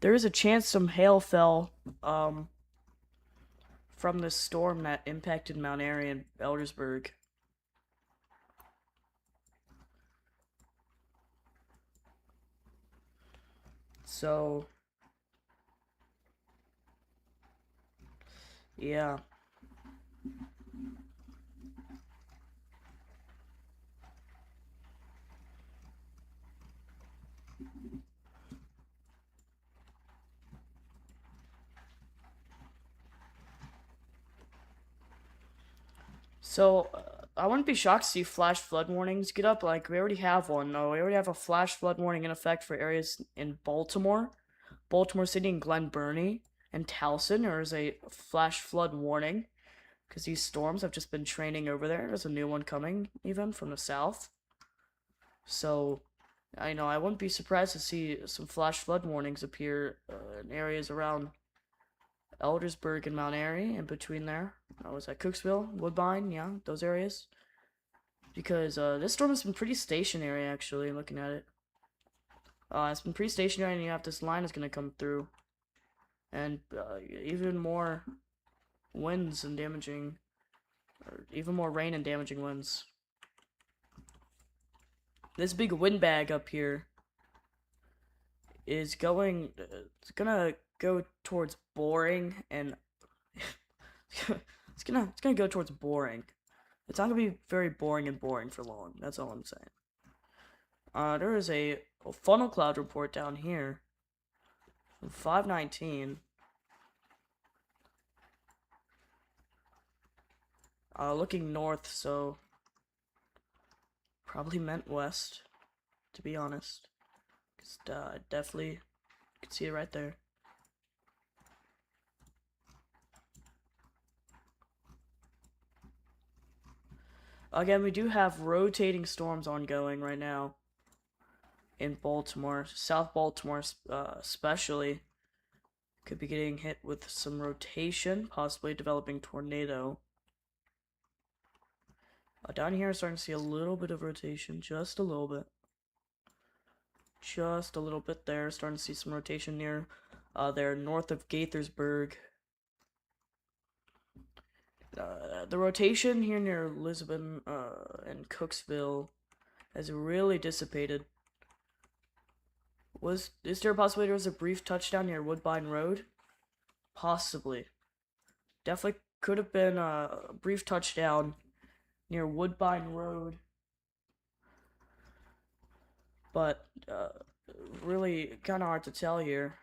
[SPEAKER 1] There is a chance some hail fell from this storm that impacted Mount Airy and Eldersburg. So, yeah. So, I wouldn't be shocked to see flash flood warnings get up. Like, we already have one. No, we already have a flash flood warning in effect for areas in Baltimore, Baltimore City, and Glen Burnie, and Towson. There is a flash flood warning because these storms have just been training over there. There's a new one coming, even from the south. So, I know I wouldn't be surprised to see some flash flood warnings appear in areas around Eldersburg and Mount Airy, and between there. Was that Cooksville, Woodbine? Yeah, those areas. Because this storm has been pretty stationary, actually, looking at it. It's been pretty stationary, and you have this line is going to come through. And even more winds and damaging, or even more rain and damaging winds. This big wind bag up here is going, it's gonna go towards boring, and it's gonna go towards boring. It's not gonna be very boring for long. That's all I'm saying. There is a funnel cloud report down here from 519. Looking north, so probably meant west, to be honest. Cause definitely, you can see it right there. Again, we do have rotating storms ongoing right now in Baltimore. South Baltimore, especially, could be getting hit with some rotation, possibly developing tornado. Down here, starting to see a little bit of rotation, just a little bit. Just a little bit there. Starting to see some rotation near there, north of Gaithersburg. The rotation here near Lisbon and Cooksville has really dissipated. Is there a possibility there was a brief touchdown near Woodbine Road? Possibly. Definitely could have been a brief touchdown near Woodbine Road. But, really kind of hard to tell here.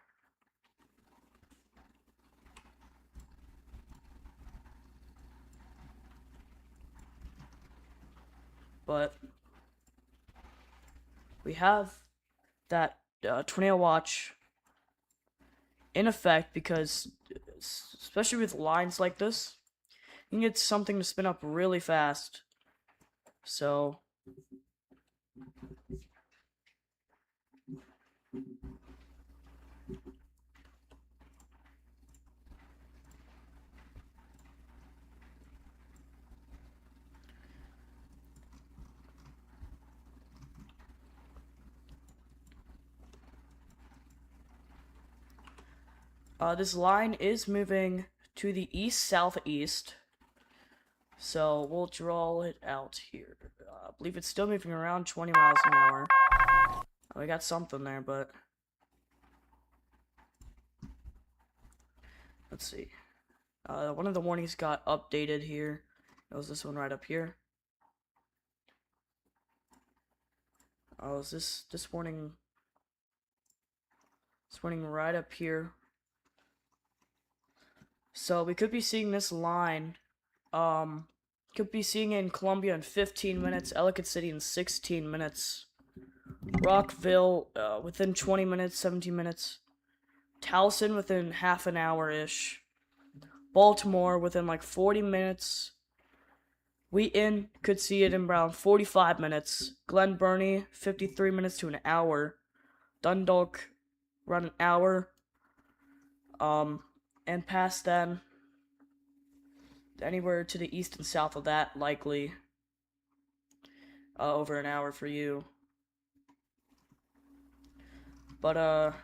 [SPEAKER 1] But we have that tornado watch in effect because, especially with lines like this, you can get something to spin up really fast. So, this line is moving to the east-southeast. So we'll draw it out here. I believe it's still moving around 20 miles an hour. We got something there, but let's see. One of the warnings got updated here. It was this one right up here. Oh, is this warning? This warning right up here. So we could be seeing this line. Could be seeing it in Columbia in 15 minutes. Ellicott City in 16 minutes. Rockville within 20 minutes, 17 minutes. Towson within half an hour-ish. Baltimore within like 40 minutes. Wheaton could see it in around 45 minutes. Glen Burnie, 53 minutes to an hour. Dundalk, around an hour. And past then, anywhere to the east and south of that, likely over an hour for you. But,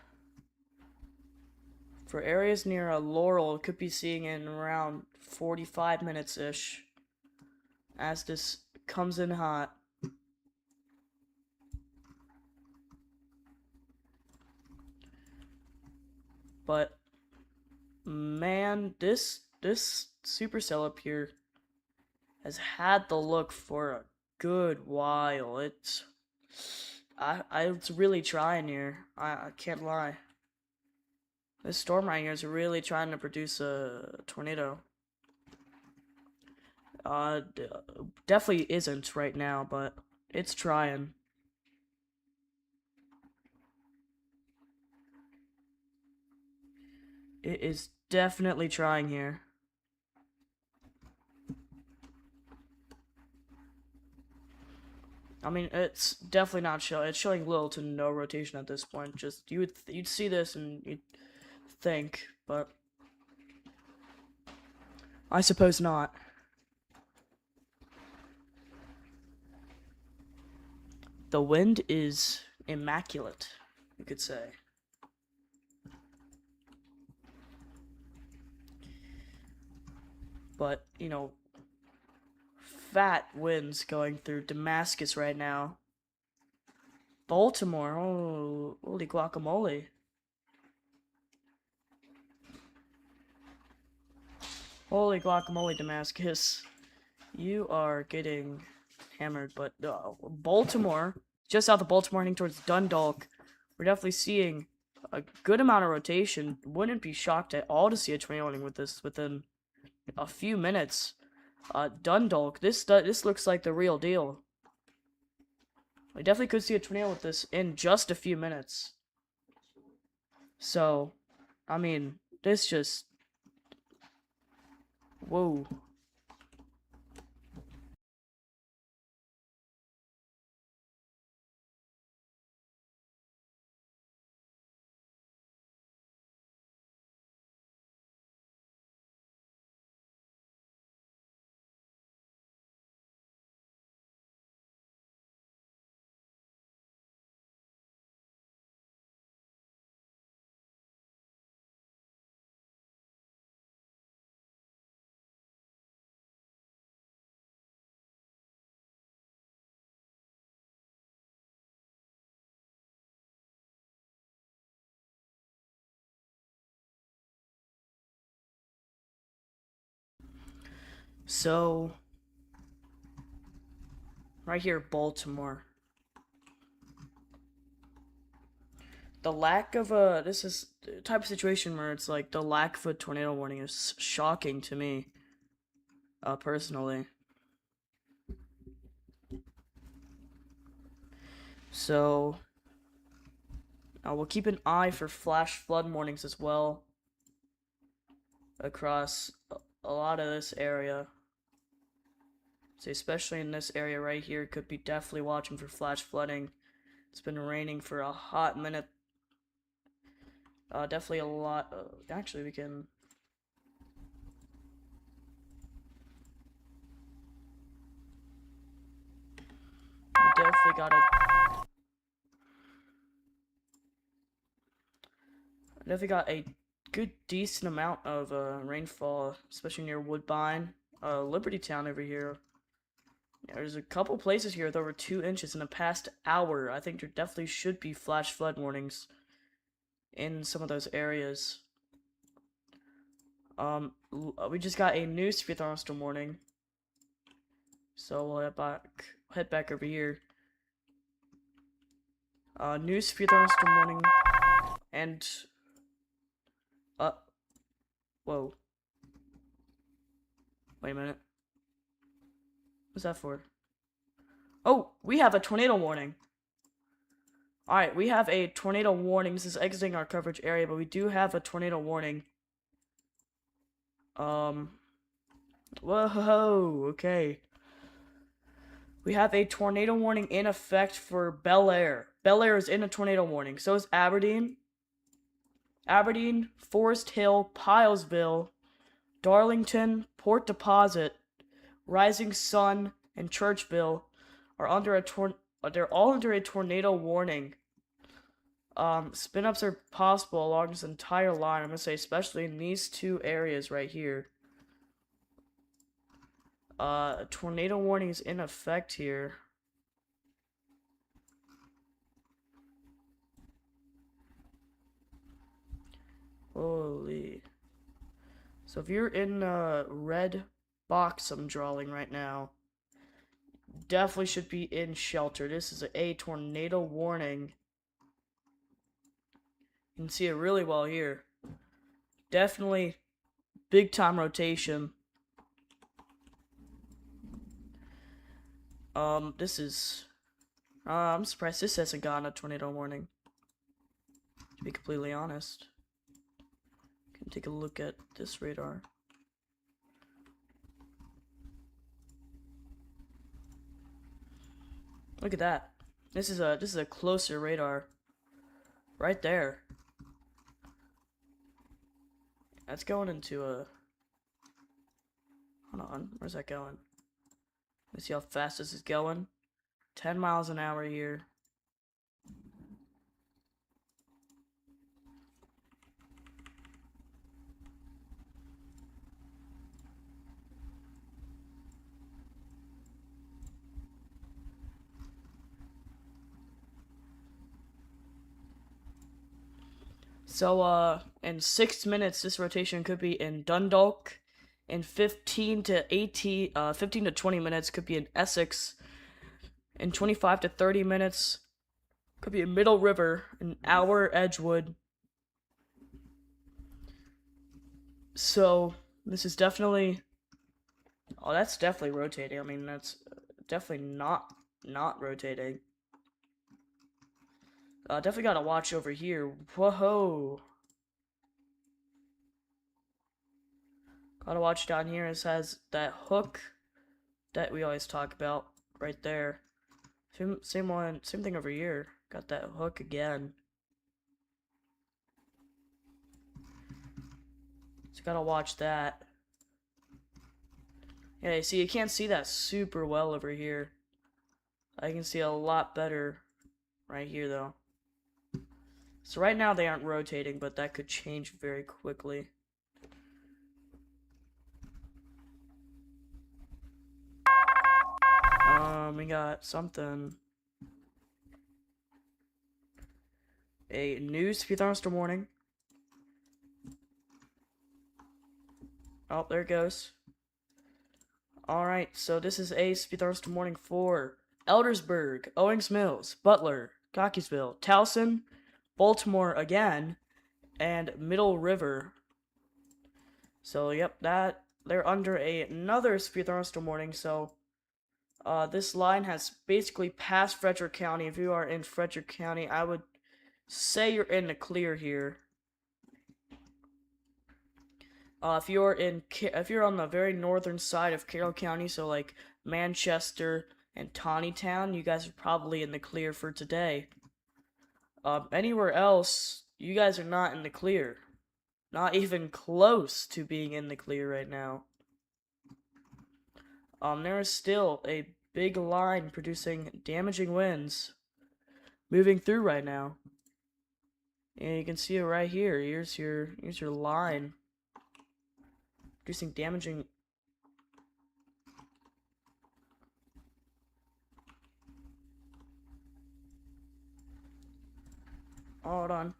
[SPEAKER 1] for areas near Laurel, could be seeing it in around 45 minutes-ish. As this comes in hot. But, man, this supercell up here has had the look for a good while. It's really trying here. I can't lie. This storm right here is really trying to produce a tornado. Definitely isn't right now, but it's trying. It is definitely trying here. I mean, it's definitely not showing. It's showing little to no rotation at this point. Just you'd see this and you'd think, but I suppose not. The wind is immaculate, you could say. But, you know, fat winds going through Damascus right now. Baltimore, oh, holy guacamole. Holy guacamole, Damascus. You are getting hammered, but Baltimore, just south of Baltimore, heading towards Dundalk, we're definitely seeing a good amount of rotation. Wouldn't be shocked at all to see a tornado with this within a few minutes. Dundalk, this looks like the real deal. We definitely could see a tornado with this in just a few minutes. So, I mean, this just... Whoa. So, right here, Baltimore. The lack of this is the type of situation where it's like the lack of a tornado warning is shocking to me, personally. So, we'll keep an eye for flash flood warnings as well across a lot of this area. So especially in this area right here, could be definitely watching for flash flooding. It's been raining for a hot minute. Definitely a lot. Actually, we can. We definitely got a. Definitely got a good decent amount of rainfall, especially near Woodbine, Liberty Town over here. Yeah, there's a couple places here with over 2 inches in the past hour. I think there definitely should be flash flood warnings in some of those areas. We just got a new severe thunderstorm warning, so we'll head back over here. New severe thunderstorm warning, and whoa, wait a minute, what's that for? Oh, we have a tornado warning. Alright, we have a tornado warning. This is exiting our coverage area, but we do have a tornado warning. Whoa, okay. We have a tornado warning in effect for Bel Air. Bel Air is in a tornado warning. So is Aberdeen. Aberdeen, Forest Hill, Pilesville, Darlington, Port Deposit, Rising Sun, and Churchville are under they're all under a tornado warning. Spin-ups are possible along this entire line. I'm gonna say especially in these two areas right here. A tornado warning is in effect here. Holy. So if you're in the red box I'm drawing right now, definitely should be in shelter. This is a tornado warning. You can see it really well here. Definitely big time rotation. This is I'm surprised this hasn't gotten a tornado warning, to be completely honest. Can take a look at this radar. Look at that. This is a closer radar. Right there. That's going into a... Hold on, where's that going? Let's see how fast this is going. 10 miles an hour here. So, in 6 minutes, this rotation could be in Dundalk. In 15 to 20 minutes, could be in Essex. In 25 to 30 minutes, could be in Middle River. An hour, Edgewood. So, this is definitely... Oh, that's definitely rotating. I mean, that's definitely not rotating. Definitely gotta watch over here. Whoa. Gotta watch down here. It has that hook that we always talk about right there. Same thing over here. Got that hook again. So gotta watch that. Yeah, you see, you can't see that super well over here. I can see a lot better right here, though. So right now they aren't rotating, but that could change very quickly. We got something. A new severe thunderstorm warning. Oh, there it goes. Alright, so this is a Speed Thursday morning for Eldersburg, Owings Mills, Butler, Cockeysville, Towson, Baltimore again, and Middle River. So, yep, they're under another Speed Thursday morning, so this line has basically passed Frederick County. If you are in Frederick County, I would say you're in the clear here. If you're on the very northern side of Carroll County, so like Manchester and Tawnytown, you guys are probably in the clear for today. Anywhere else, you guys are not in the clear. Not even close to being in the clear right now. There is still a big line producing damaging winds moving through right now. And you can see it right here. Here's your line producing damaging. Hold on.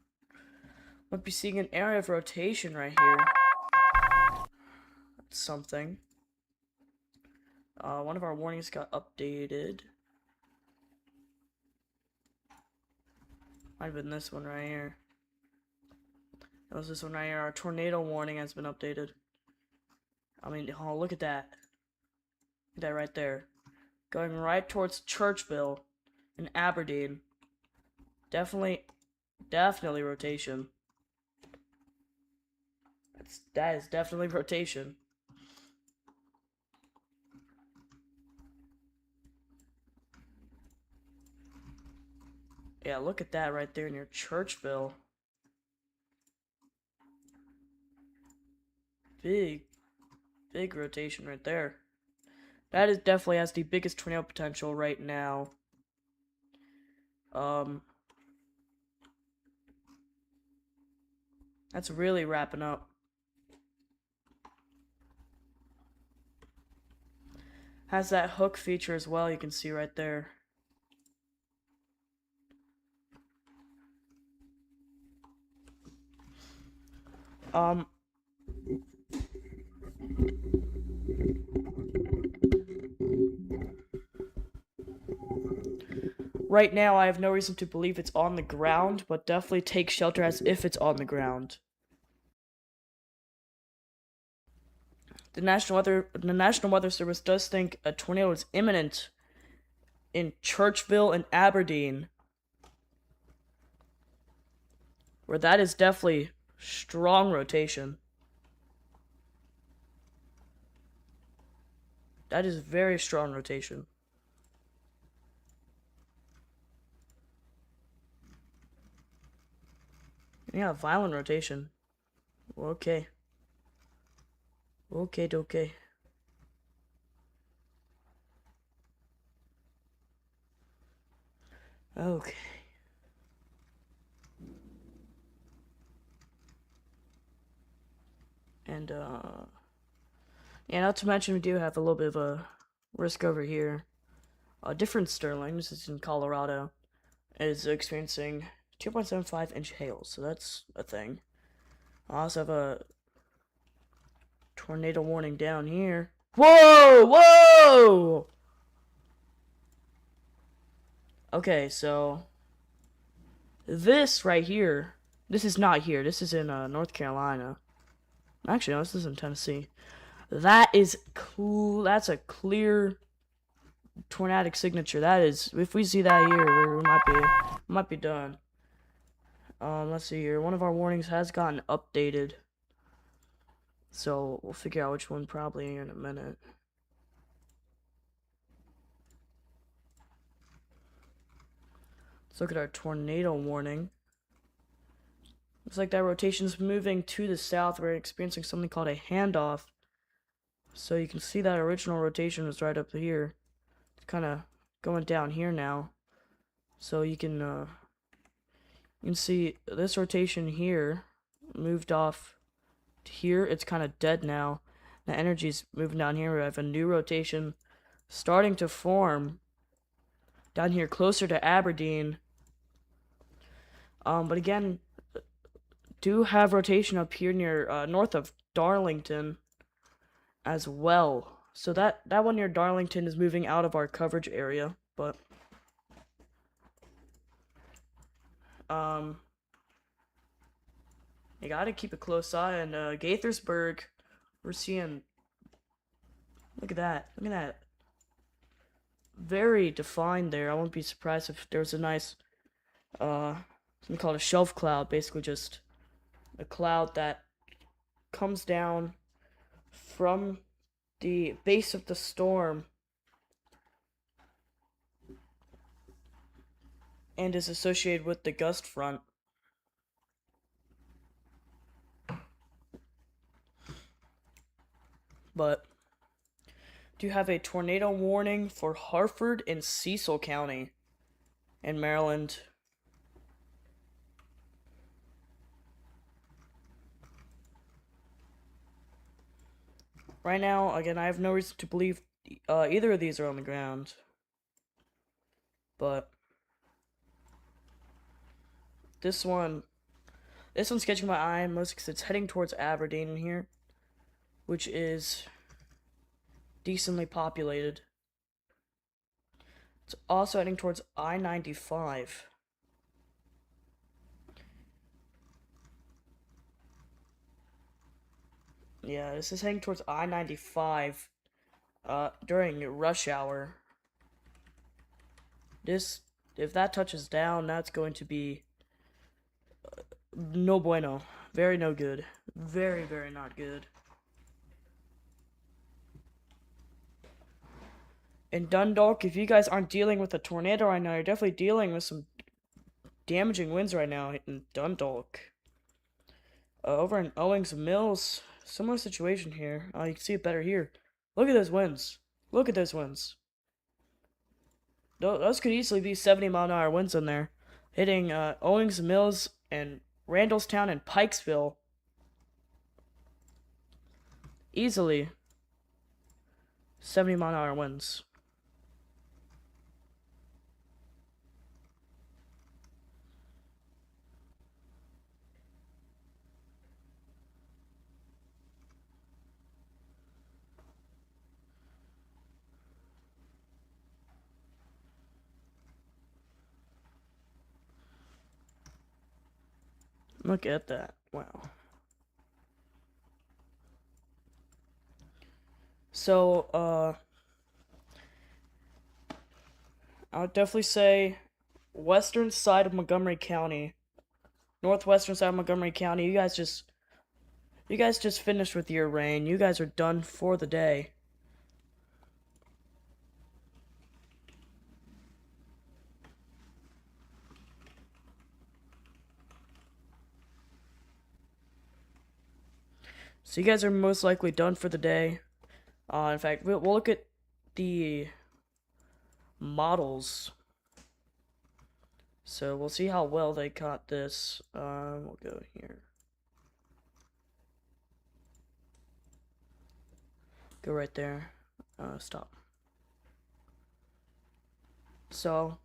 [SPEAKER 1] Might be seeing an area of rotation right here. That's something. One of our warnings got updated. Might have been this one right here. It was this one right here. Our tornado warning has been updated. I mean, oh, look at that. Look at that right there. Going right towards Churchville and Aberdeen. Definitely rotation. That is definitely rotation. Yeah, look at that right there near Churchville. Big rotation right there. That is definitely has the biggest tornado potential right now. That's really wrapping up. Has that hook feature as well, you can see right there. Right now, I have no reason to believe it's on the ground, but definitely take shelter as if it's on the ground. The National Weather Service does think a tornado is imminent in Churchville and Aberdeen, where that is definitely strong rotation. That is very strong rotation. Yeah, violent rotation. Okay. Okay. Okay. And, yeah, not to mention we do have a little bit of a risk over here. Different Sterling, this is in Colorado, is experiencing 2.75-inch hail, so that's a thing. I also have a tornado warning down here. Whoa! Okay, so this right here, this is not here. This is in North Carolina. Actually, no, this is in Tennessee. That's a clear tornadic signature. That is, if we see that here, we might be done. Let's see here. One of our warnings has gotten updated, so we'll figure out which one probably here in a minute. Let's look at our tornado warning. Looks like that rotation's moving to the south. We're experiencing something called a handoff. So you can see that original rotation was right up here. It's kind of going down here now. So you can see this rotation here moved off to here. It's kind of dead now. The energy's moving down here. We have a new rotation starting to form down here closer to Aberdeen. But again, do have rotation up here near north of Darlington as well. So that one near Darlington is moving out of our coverage area, but you gotta keep a close eye on Gaithersburg. We're seeing. Look at that. Look at that. Very defined there. I wouldn't be surprised if there's a nice something called a shelf cloud, basically just a cloud that comes down from the base of the storm and is associated with the gust front. But do you have a tornado warning for Harford and Cecil County in Maryland? Right now, again, I have no reason to believe either of these are on the ground. But this one's catching my eye mostly because it's heading towards Aberdeen here, which is decently populated. It's also heading towards I-95. Yeah, this is heading towards I-95 during rush hour. If that touches down, that's going to be no bueno. Very no good. Very, very not good. In Dundalk, if you guys aren't dealing with a tornado right now, you're definitely dealing with some damaging winds right now in Dundalk. Over in Owings Mills, similar situation here. You can see it better here. Look at those winds. Look at those winds. Those could easily be 70-mile-an-hour winds in there, hitting Owings Mills and Randallstown and Pikesville. Easily 70-mile-an-hour winds. Look at that. Wow. So, I would definitely say western side of Montgomery County, northwestern side of Montgomery County. You guys just finished with your rain. You guys are done for the day. So you guys are most likely done for the day. In fact, we'll look at the models. So we'll see how well they caught this. We'll go here. Go right there. Stop. So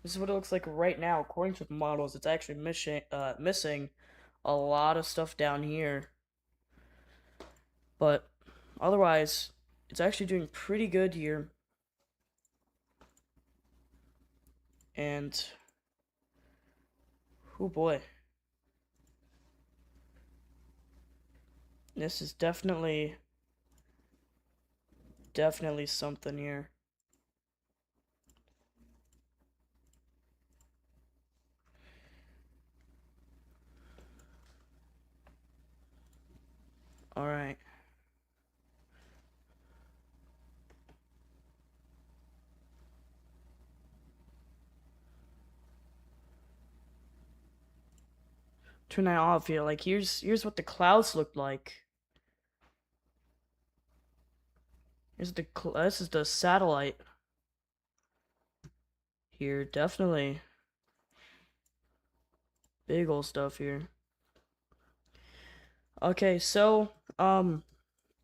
[SPEAKER 1] this is what it looks like right now. According to the models, it's actually missing a lot of stuff down here. But otherwise, it's actually doing pretty good here. And oh boy. This is definitely something here. All right. Turn that off here. Like here's what the clouds look like. This is the satellite. Here, definitely big old stuff here. Okay, so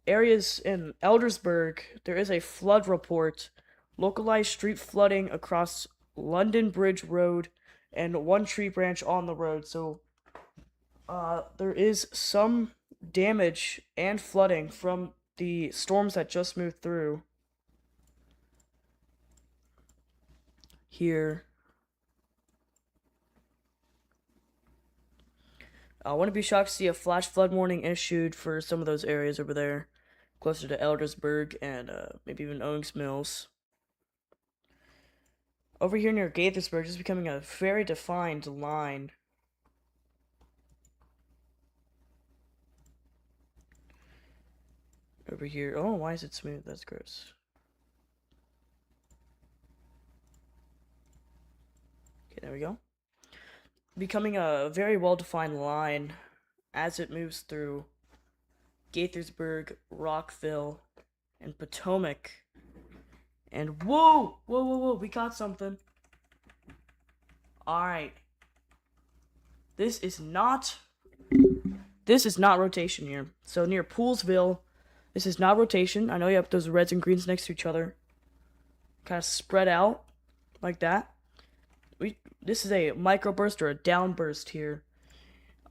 [SPEAKER 1] areas in Eldersburg, there is a flood report. Localized street flooding across London Bridge Road and one tree branch on the road. So there is some damage and flooding from the storms that just moved through here. I wouldn't be shocked to see a flash flood warning issued for some of those areas over there, closer to Eldersburg and maybe even Owings Mills. Over here near Gaithersburg is becoming a very defined line. Over here. Oh, why is it smooth? That's gross. Okay, there we go. Becoming a very well-defined line as it moves through Gaithersburg, Rockville, and Potomac. And whoa! Whoa, whoa, whoa, we got something. Alright. This is not rotation here. So near Poolsville, this is not rotation. I know you have those reds and greens next to each other. Kind of spread out like that. This is a microburst or a downburst here.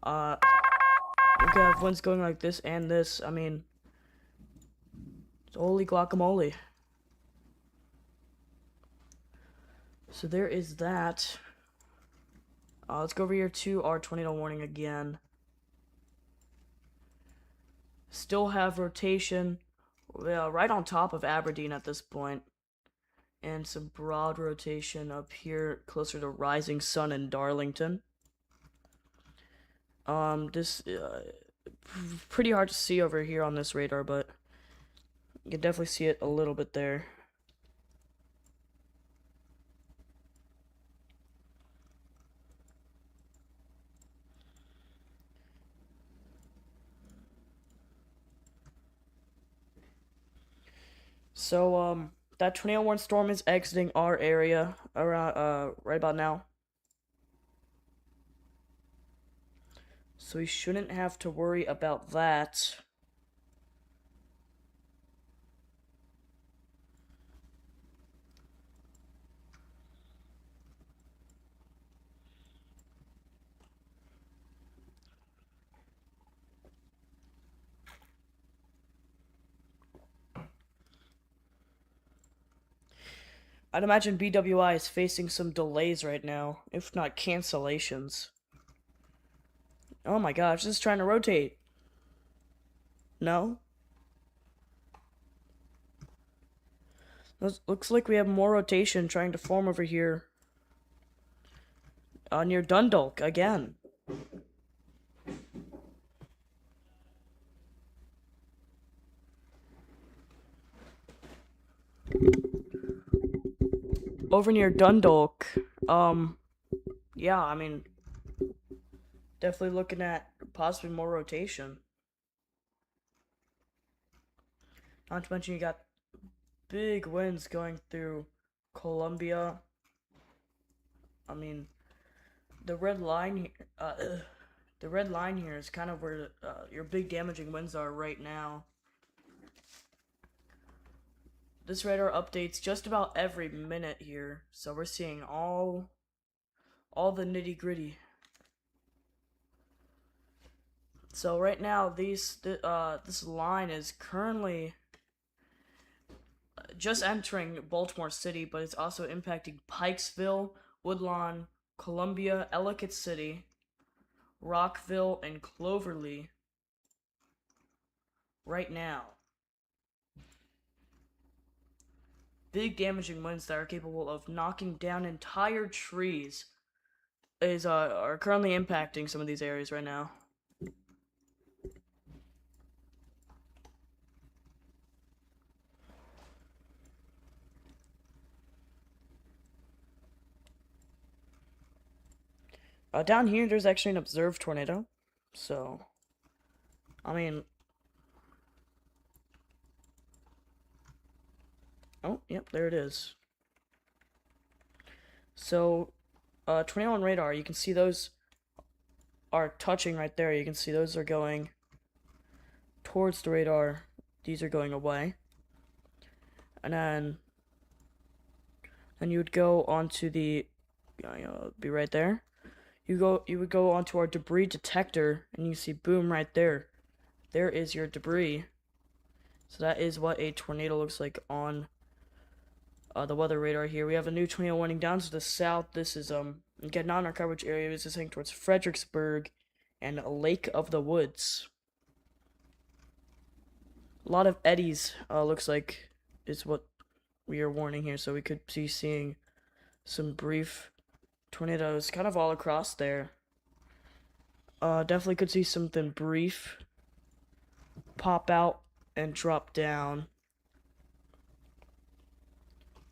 [SPEAKER 1] We could have winds going like this and this. I mean, holy guacamole. So there is that. Let's go over here to our tornado warning again. Still have rotation right on top of Aberdeen at this point. And some broad rotation up here closer to Rising Sun in Darlington. This pretty hard to see over here on this radar, but you can definitely see it a little bit there. So, that tornado warning storm is exiting our area around, right about now. So we shouldn't have to worry about that. I'd imagine BWI is facing some delays right now, if not cancellations. Oh my gosh, this is trying to rotate. No? Looks like we have more rotation trying to form over here. Near Dundalk, again. Over near Dundalk, yeah, I mean, definitely looking at possibly more rotation. Not to mention you got big winds going through Columbia. I mean, the red line here is kind of where your big damaging winds are right now. This radar updates just about every minute here, so we're seeing all the nitty-gritty. So right now, this line is currently just entering Baltimore City, but it's also impacting Pikesville, Woodlawn, Columbia, Ellicott City, Rockville, and Cloverly right now. Big damaging winds that are capable of knocking down entire trees are currently impacting some of these areas right now. Down here, there's actually an observed tornado. So, I mean... Oh, yep, there it is. So, tornado on radar, you can see those are touching right there. You can see those are going towards the radar. These are going away. And then you would go onto the, be right there. You would go onto our debris detector, and you see boom right there. there is your debris. So that is what a tornado looks like on the weather radar here. We have a new tornado warning down to the south. This is again not in our coverage area. This is heading towards Fredericksburg and Lake of the Woods. A lot of eddies, looks like, is what we are warning here. So we could be seeing some brief tornadoes kind of all across there. Definitely could see something brief pop out and drop down.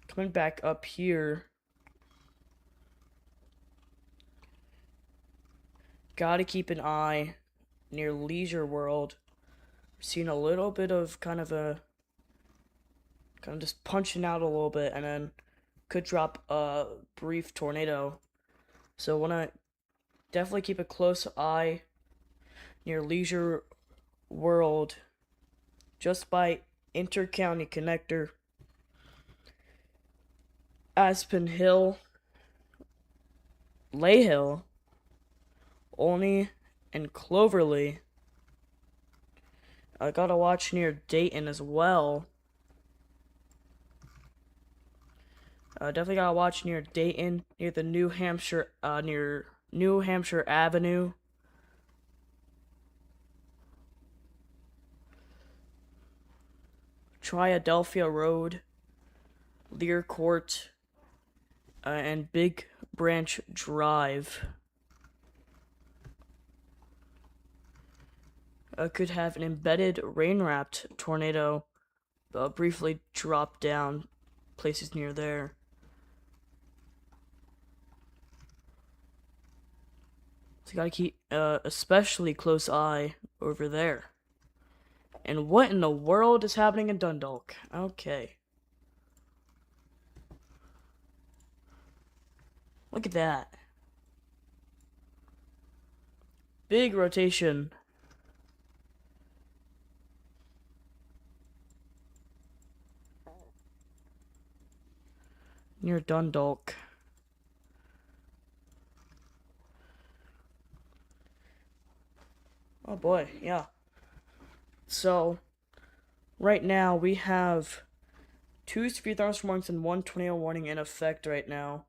[SPEAKER 1] Coming back up here. Gotta keep an eye near Leisure World. Seeing a little bit of kind of just punching out a little bit, and then could drop a brief tornado. So wanna definitely keep a close eye near Leisure World, just by Intercounty Connector, Aspen Hill, Lay Hill, Olney, and Cloverly. I gotta watch near Dayton as well. Definitely gotta watch near Dayton, near the New Hampshire Avenue. Triadelphia Road, Lear Court, and Big Branch Drive. Could have an embedded rain-wrapped tornado briefly drop down places near there. So you gotta keep especially close eye over there. And what in the world is happening in Dundalk? Okay. Look at that. Big rotation. Near Dundalk. Oh boy, yeah. So, right now we have 2 severe thunderstorm warnings and 1 tornado warning in effect right now.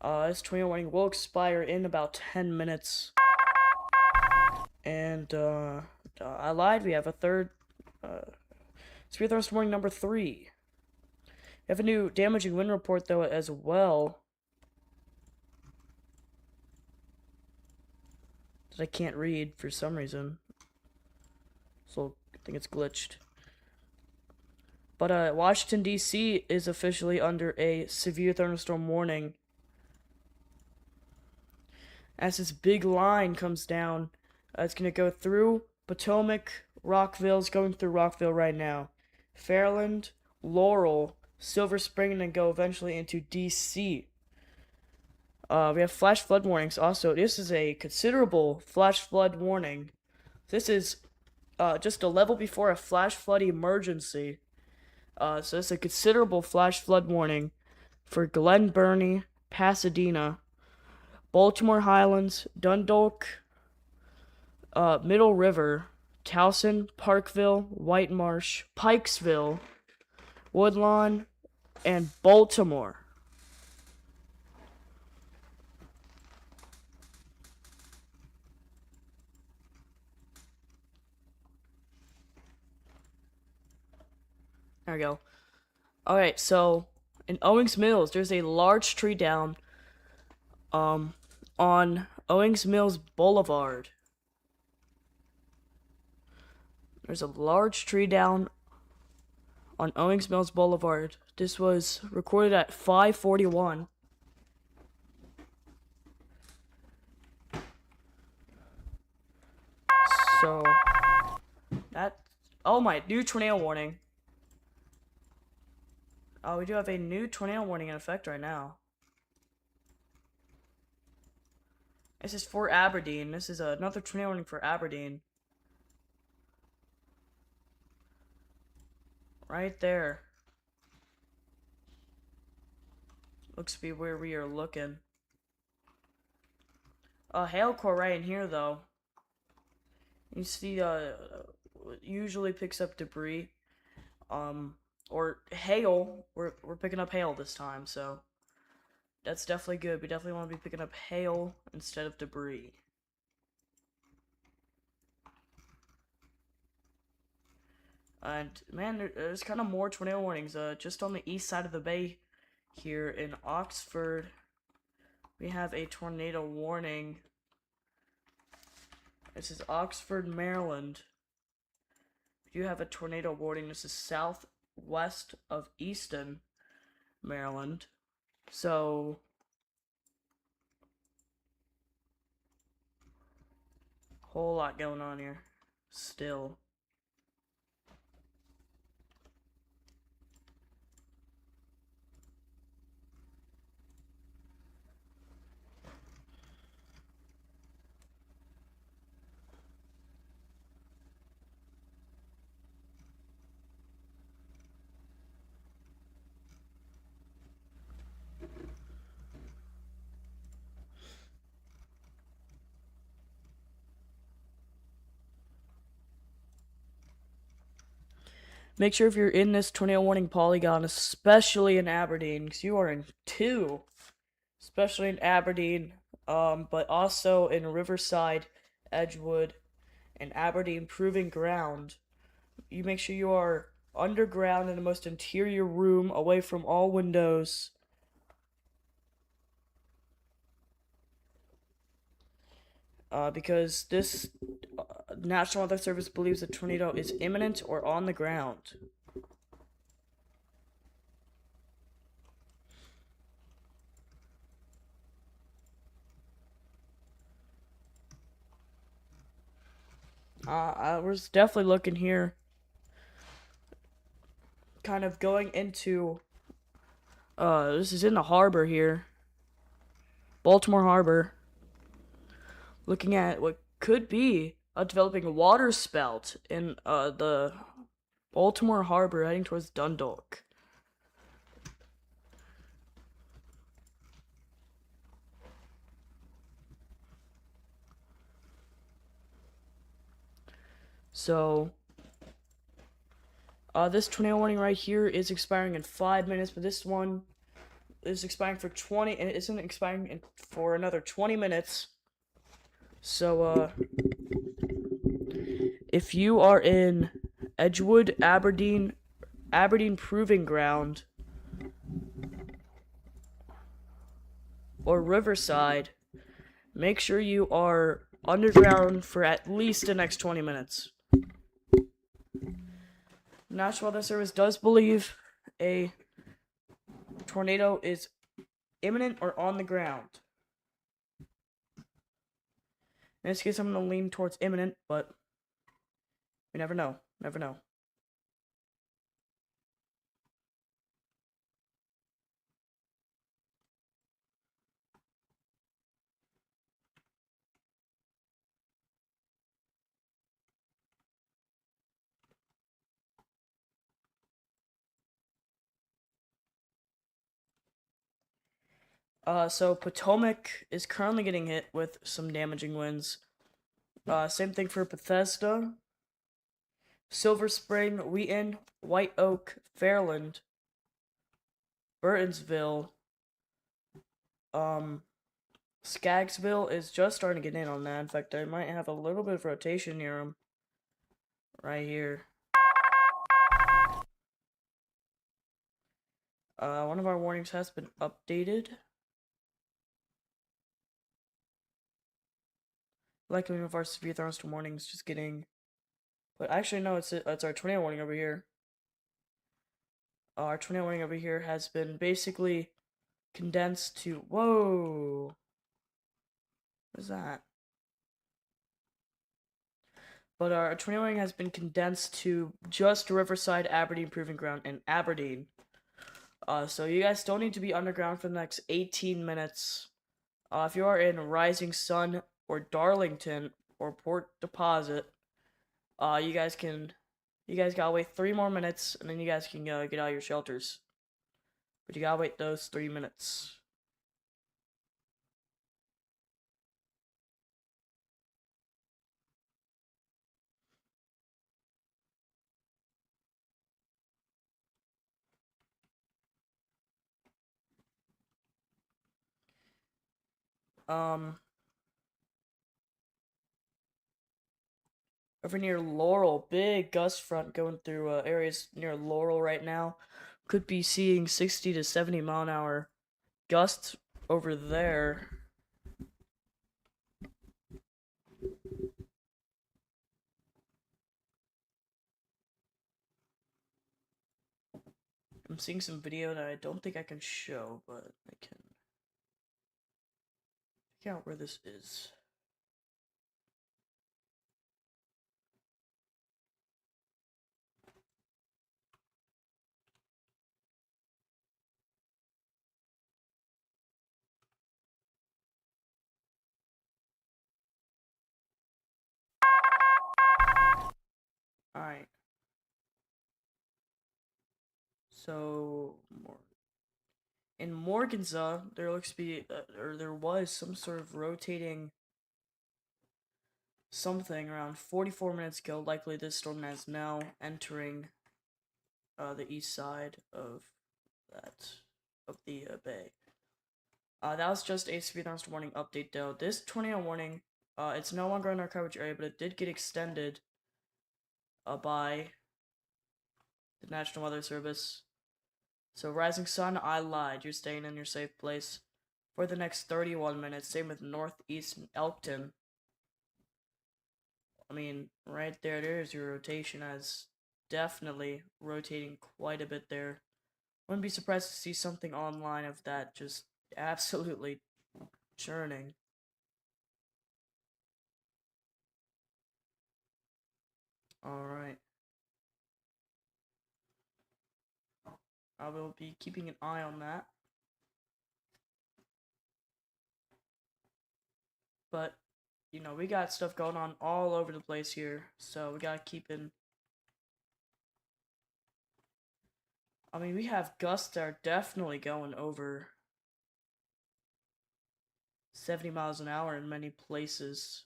[SPEAKER 1] This tornado warning will expire in about 10 minutes. And, I lied, we have a third, severe thunderstorm warning number 3. We have a new damaging wind report, though, as well. That I can't read for some reason. So, I think it's glitched. But, Washington, D.C. is officially under a severe thunderstorm warning. As this big line comes down, it's going to go through Potomac, Rockville. It's going through Rockville right now. Fairland, Laurel, Silver Spring, and then go eventually into D.C. We have flash flood warnings also. This is a considerable flash flood warning. This is just a level before a flash flood emergency. So it's a considerable flash flood warning for Glen Burnie, Pasadena, Baltimore Highlands, Dundalk, Middle River, Towson, Parkville, White Marsh, Pikesville, Woodlawn, and Baltimore. There we go. Alright, so in Owings Mills, there's a large tree down on Owings Mills Boulevard. There's a large tree down on Owings Mills Boulevard. This was recorded at 5:41. So that, oh my, new tornado warning. Oh, we do have a new tornado warning in effect right now. This is for Aberdeen. This is another tornado warning for Aberdeen. Right there. Looks to be where we are looking. Hail core right in here, though. You see, usually picks up debris, or hail. We're picking up hail this time, so that's definitely good. We definitely want to be picking up hail instead of debris. And man, there's kind of more tornado warnings. Just on the east side of the bay here in Oxford, we have a tornado warning. This is Oxford, Maryland. We do have a tornado warning. This is southwest of Easton, Maryland. So, whole lot going on here. Still. Make sure if you're in this tornado warning polygon, especially in Aberdeen, because you are in 2, especially in Aberdeen, but also in Riverside, Edgewood, and Aberdeen Proving Ground. You make sure you are underground in the most interior room, away from all windows. Because this National Weather Service believes a tornado is imminent or on the ground. I was definitely looking here, kind of going into, this is in the harbor here, Baltimore Harbor, looking at what could be a developing water spout in, the Baltimore Harbor heading towards Dundalk. So, this tornado warning right here is expiring in 5 minutes, but this one is expiring for 20, and it isn't expiring for another 20 minutes. So, if you are in Edgewood, Aberdeen Proving Ground, or Riverside, make sure you are underground for at least the next 20 minutes. National Weather Service does believe a tornado is imminent or on the ground. In this case, I'm going to lean towards imminent, but we never know. Never know. So Potomac is currently getting hit with some damaging winds. Same thing for Bethesda, Silver Spring, Wheaton, White Oak, Fairland, Burtonsville, Skaggsville is just starting to get in on that. In fact, I might have a little bit of rotation near them right here. One of our warnings has been updated. Like one of our severe thunderstorm warnings just getting, but actually no, it's our tornado warning over here. Our tornado warning over here has been basically condensed to, whoa, what is that? But our tornado warning has been condensed to just Riverside, Aberdeen Proving Ground, and Aberdeen. So you guys don't need to be underground for the next 18 minutes. If you are in Rising Sun or Darlington or Port Deposit, you guys gotta wait 3 more minutes, and then you guys can get out of your shelters. But you gotta wait those 3 minutes. Um, over near Laurel, big gust front going through areas near Laurel right now. Could be seeing 60 to 70 mile an hour gusts over there. I'm seeing some video that I don't think I can show, but I can figure out where this is. Alright. So, in Morganza, there looks to be, or there was some sort of rotating something around 44 minutes ago. Likely this storm is now entering the east side of the bay. That was just a severe thunderstorm warning update though. This tornado warning, it's no longer in our coverage area, but it did get extended by the National Weather Service. So rising sun, I lied. You're staying in your safe place for the next 31 minutes. Same with northeast Elkton. I mean, right there's your rotation. As definitely rotating quite a bit there. Wouldn't be surprised to see something online of that just absolutely churning. Alright. I will be keeping an eye on that. But, you know, we got stuff going on all over the place here, so we gotta keep in. I mean, we have gusts that are definitely going over 70 miles an hour in many places.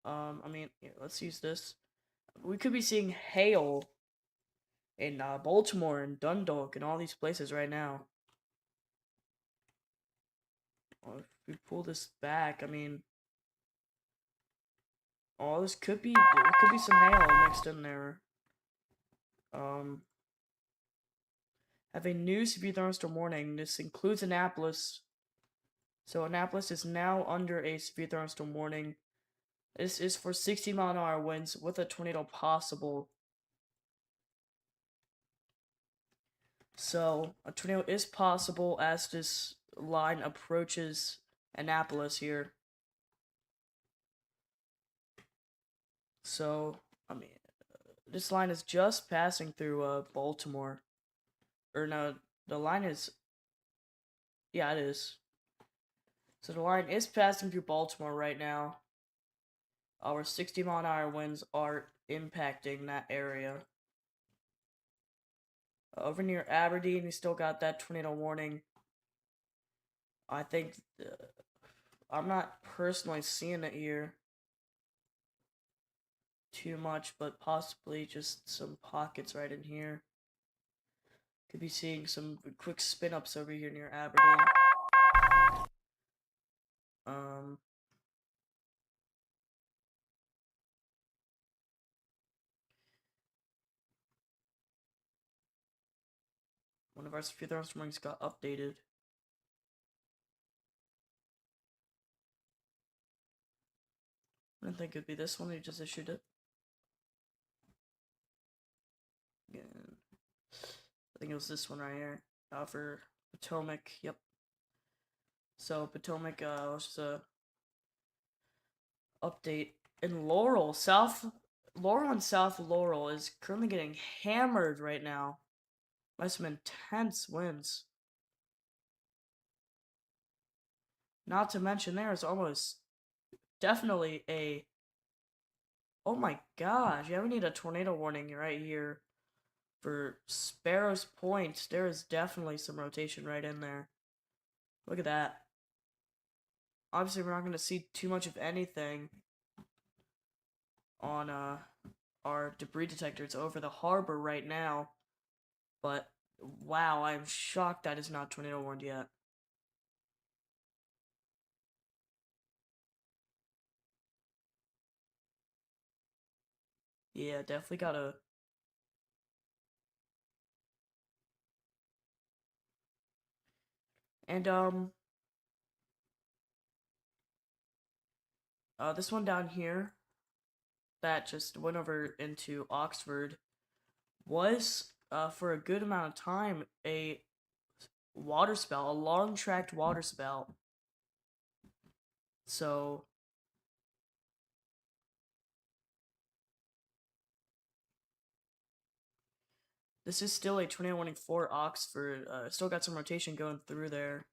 [SPEAKER 1] I mean, here, let's use this. We could be seeing hail in Baltimore and Dundalk and all these places right now. If we pull this back, I mean, oh, this could be, there could be some hail mixed in there. Have a new severe thunderstorm warning. This includes Annapolis. So Annapolis is now under a severe thunderstorm warning. This is for 60-mile-an-hour winds with a tornado possible. So a tornado is possible as this line approaches Annapolis here. So, I mean, this line is just passing through Baltimore. Or no, the line is, yeah, it is. So the line is passing through Baltimore right now. Our 60-mile-an-hour winds are impacting that area. Over near Aberdeen, we still got that tornado warning. I think I'm not personally seeing it here too much, but possibly just some pockets right in here. Could be seeing some quick spin-ups over here near Aberdeen. One of our severe thunderstorm warnings got updated. I didn't think it'd be this one. They just issued it. Again, I think it was this one right here. For Potomac. Yep. So Potomac was just a update in Laurel. Laurel and South Laurel is currently getting hammered right now by some intense winds. Not to mention there is almost definitely a, oh my gosh, yeah, we need a tornado warning right here for Sparrows Point. There is definitely some rotation right in there. Look at that. Obviously, we're not going to see too much of anything on our debris detector. It's over the harbor right now. But, wow, I'm shocked that is not tornado warned yet. Yeah, definitely gotta. And this one down here that just went over into Oxford was for a good amount of time a water spout, a long tracked water spout. So this is still a tornado warning for Oxford. Still got some rotation going through there.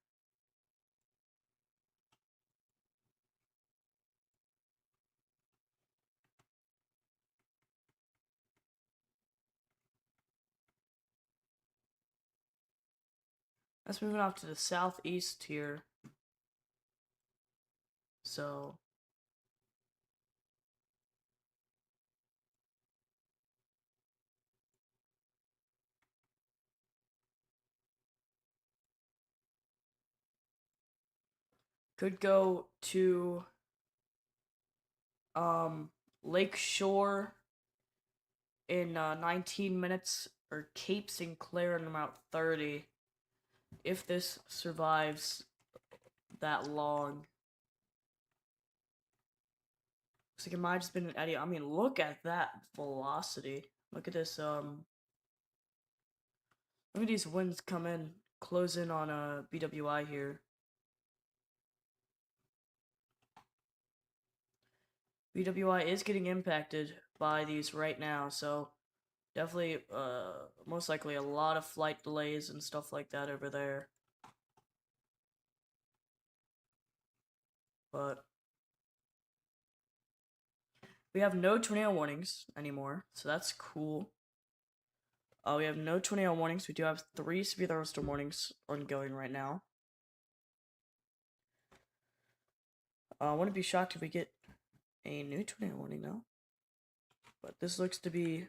[SPEAKER 1] That's moving off to the southeast here. So could go to um Lake Shore in 19 minutes, or Cape Sinclair in about 30, if this survives that long. Looks like it might have just been an eddy. I mean, look at that velocity. Look at this, look at these winds come in, close in on BWI here. BWI is getting impacted by these right now, so definitely, most likely a lot of flight delays and stuff like that over there. But we have no tornado warnings anymore, so that's cool. We have no tornado warnings. We do have 3 severe thunderstorm warnings ongoing right now. I wouldn't be shocked if we get a new tornado warning though. But this looks to be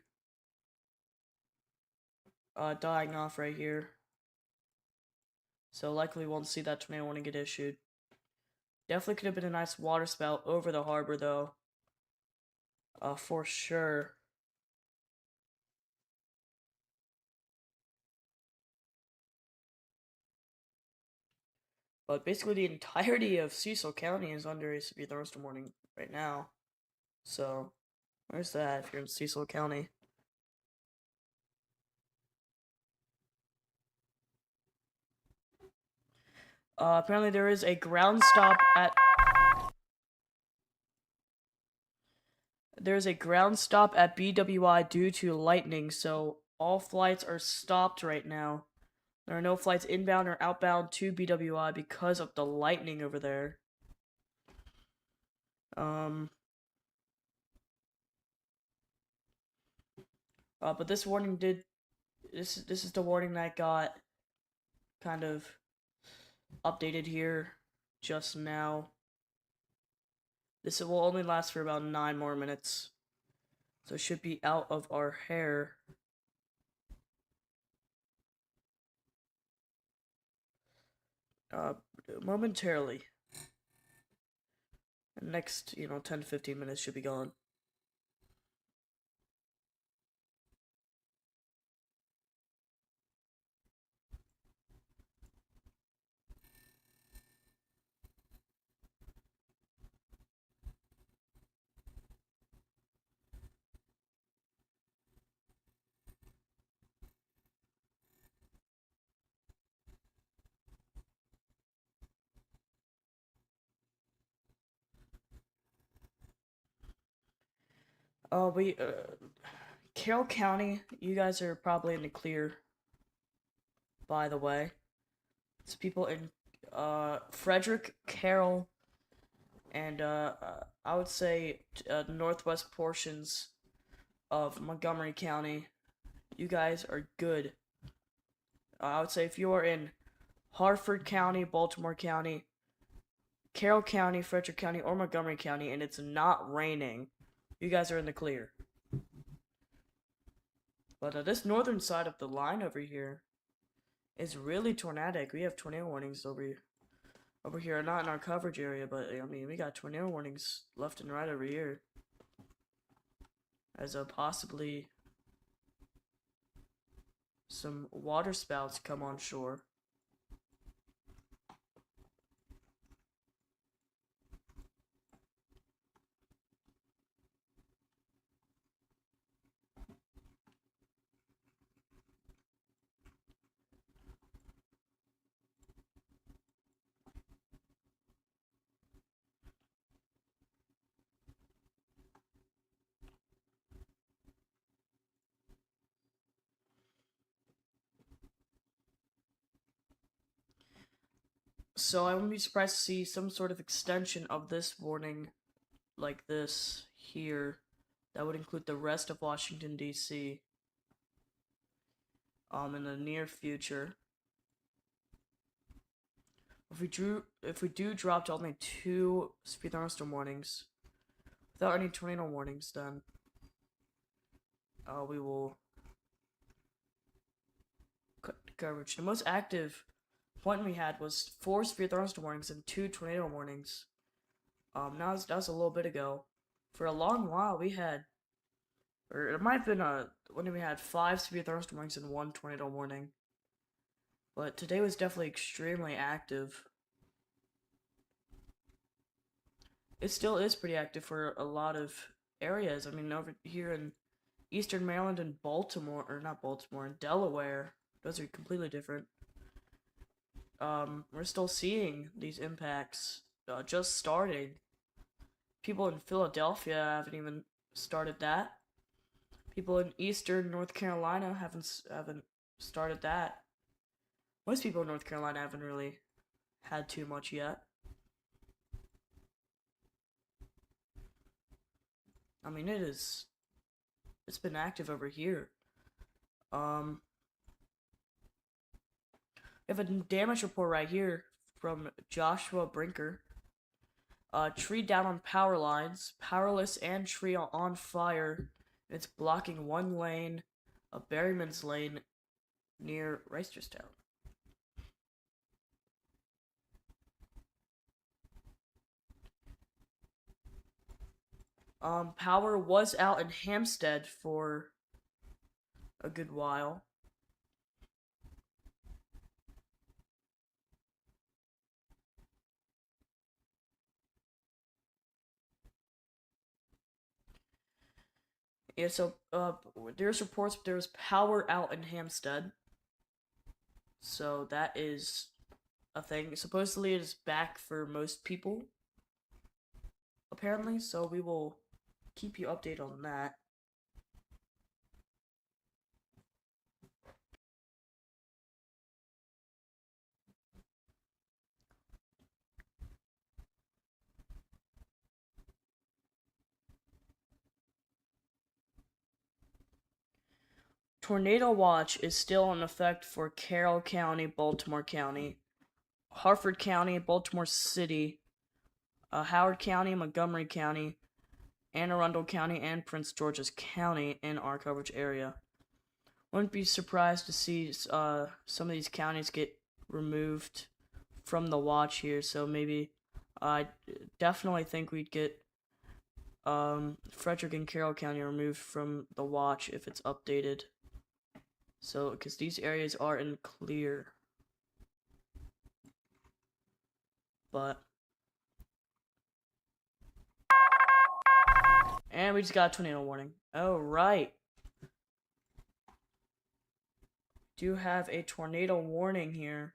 [SPEAKER 1] dying off right here. So likely won't see that tornado warning get issued. Definitely could have been a nice water spout over the harbor though. For sure. But basically the entirety of Cecil County is under a severe thunderstorm warning right now. So, where's that if you're in Cecil County? Apparently there is a ground stop at... There's a ground stop at BWI due to lightning, so all flights are stopped right now. There are no flights inbound or outbound to BWI because of the lightning over there. But this warning did... This is the warning that got kind of updated here just now. This will only last for about 9 more minutes. So it should be out of our hair. Momentarily. The next, 10 to 15 minutes should be gone. Carroll County, you guys are probably in the clear, by the way. It's people in, Frederick, Carroll, and, I would say, northwest portions of Montgomery County. You guys are good. I would say if you are in Harford County, Baltimore County, Carroll County, Frederick County, or Montgomery County, and it's not raining, you guys are in the clear. But this northern side of the line over here is really tornadic. We have tornado warnings over here, not in our coverage area, but I mean we got tornado warnings left and right over here. as possibly some water spouts come on shore. So I wouldn't be surprised to see some sort of extension of this warning like this here that would include the rest of Washington, D.C. In the near future. If we do drop to only 2 severe thunderstorm warnings without any tornado warnings, then we will cut coverage. The most active point we had was 4 severe thunderstorm warnings and 2 tornado warnings. That was a little bit ago. For a long while, we had, or it might have been when we had 5 severe thunderstorm warnings and 1 tornado warning. But today was definitely extremely active. It still is pretty active for a lot of areas. I mean, over here in Eastern Maryland and Baltimore, or not Baltimore, in Delaware, those are completely different. We're still seeing these impacts just starting. People in Philadelphia haven't even started that. People in Eastern North Carolina haven't started that. Most people in North Carolina haven't really had too much yet. I mean, it's been active over here. We have a damage report right here from Joshua Brinker. Tree down on power lines, powerless and tree on fire. It's blocking one lane, a Berryman's lane near Reisterstown. Power was out in Hampstead for a good while. Yeah, so there's reports there's power out in Hampstead. So that is a thing. Supposedly it is back for most people, apparently, so we will keep you updated on that. Tornado watch is still in effect for Carroll County, Baltimore County, Harford County, Baltimore City, Howard County, Montgomery County, Anne Arundel County, and Prince George's County in our coverage area. Wouldn't be surprised to see some of these counties get removed from the watch here, so maybe I definitely think we'd get Frederick and Carroll County removed from the watch if it's updated. So, because these areas are in clear. But. And we just got a tornado warning. Oh, right. Do have a tornado warning here.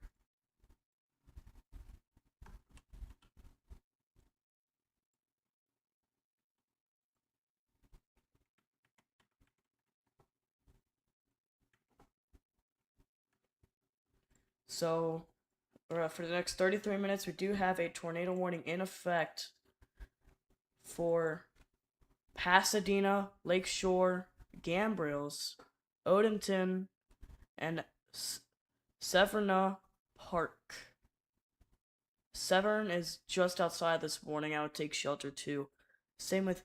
[SPEAKER 1] So, for the next 33 minutes, we do have a tornado warning in effect for Pasadena, Lakeshore, Gambrels, Odenton, and Severna Park. Severn is just outside this warning. I would take shelter too. Same with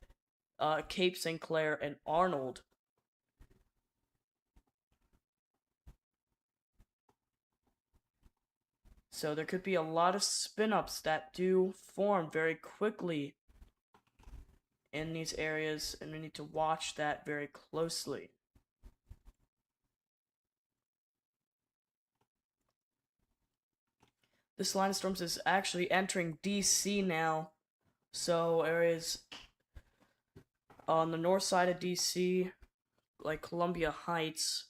[SPEAKER 1] Cape St. Clair and Arnold. So there could be a lot of spin-ups that do form very quickly in these areas, and we need to watch that very closely. This line of storms is actually entering DC now, so areas on the north side of DC, like Columbia Heights,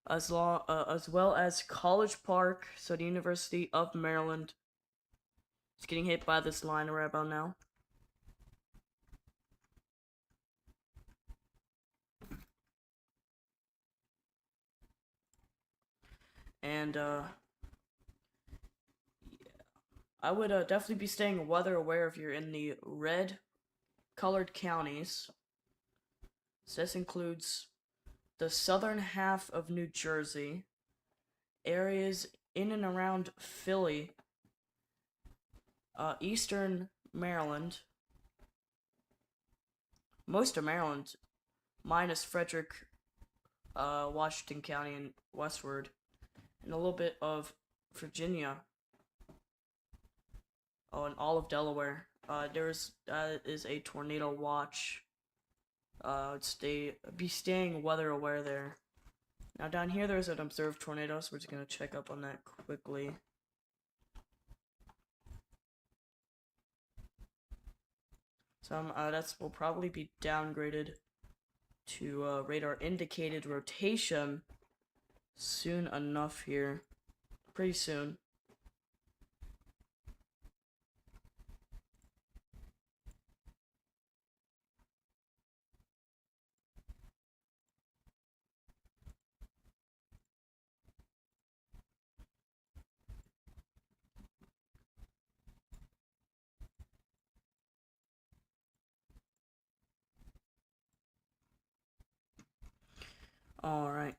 [SPEAKER 1] as well as College Park, so the University of Maryland, is getting hit by this line right about now. And I would definitely be staying weather aware if you're in the red colored counties. So this includes the southern half of New Jersey, areas in and around Philly, eastern Maryland, most of Maryland, minus Frederick, Washington County and westward, and a little bit of Virginia. Oh, and all of Delaware. There is a tornado watch. Be staying weather aware there. Now down here there's an observed tornado, so we're just gonna check up on that quickly. So that will probably be downgraded to radar indicated rotation soon enough here. Pretty soon. Alright.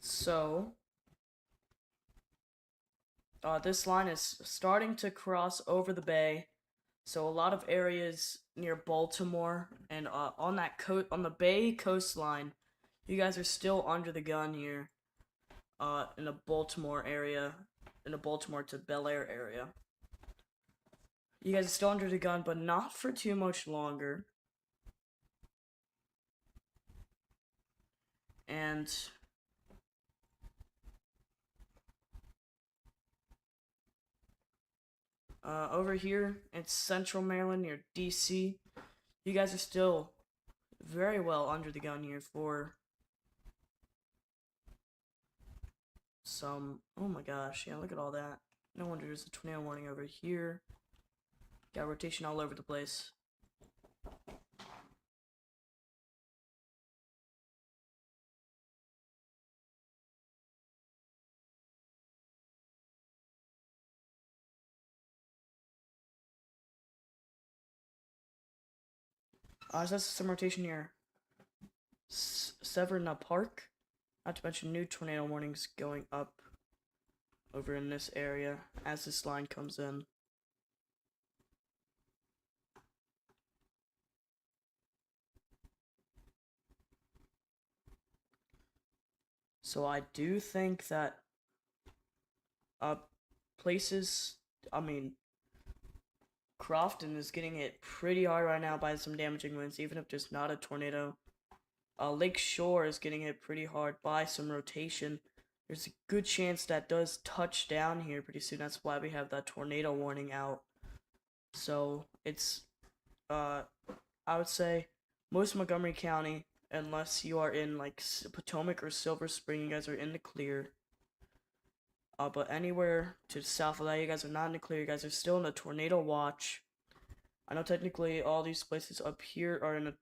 [SPEAKER 1] So, this line is starting to cross over the bay. So a lot of areas near Baltimore and on the Bay coastline, you guys are still under the gun here. In the Baltimore area, in the Baltimore to Bel Air area. You guys are still under the gun, but not for too much longer. And over here, it's Central Maryland near DC. You guys are still very well under the gun here for some. Oh my gosh, yeah, look at all that. No wonder there's a tornado warning over here. Got rotation all over the place. So that's some rotation near Severna Park. Not to mention new tornado warnings going up over in this area as this line comes in. So I do think that places, Crofton is getting hit pretty hard right now by some damaging winds, even if there's not a tornado. Lake Shore is getting hit pretty hard by some rotation. There's a good chance that does touch down here pretty soon. That's why we have that tornado warning out. So it's, I would say most of Montgomery County, unless you are in like Potomac or Silver Spring, you guys are in the clear. But anywhere to the south of that, you guys are not in the clear. You guys are still in a tornado watch. I know technically all these places up here are in a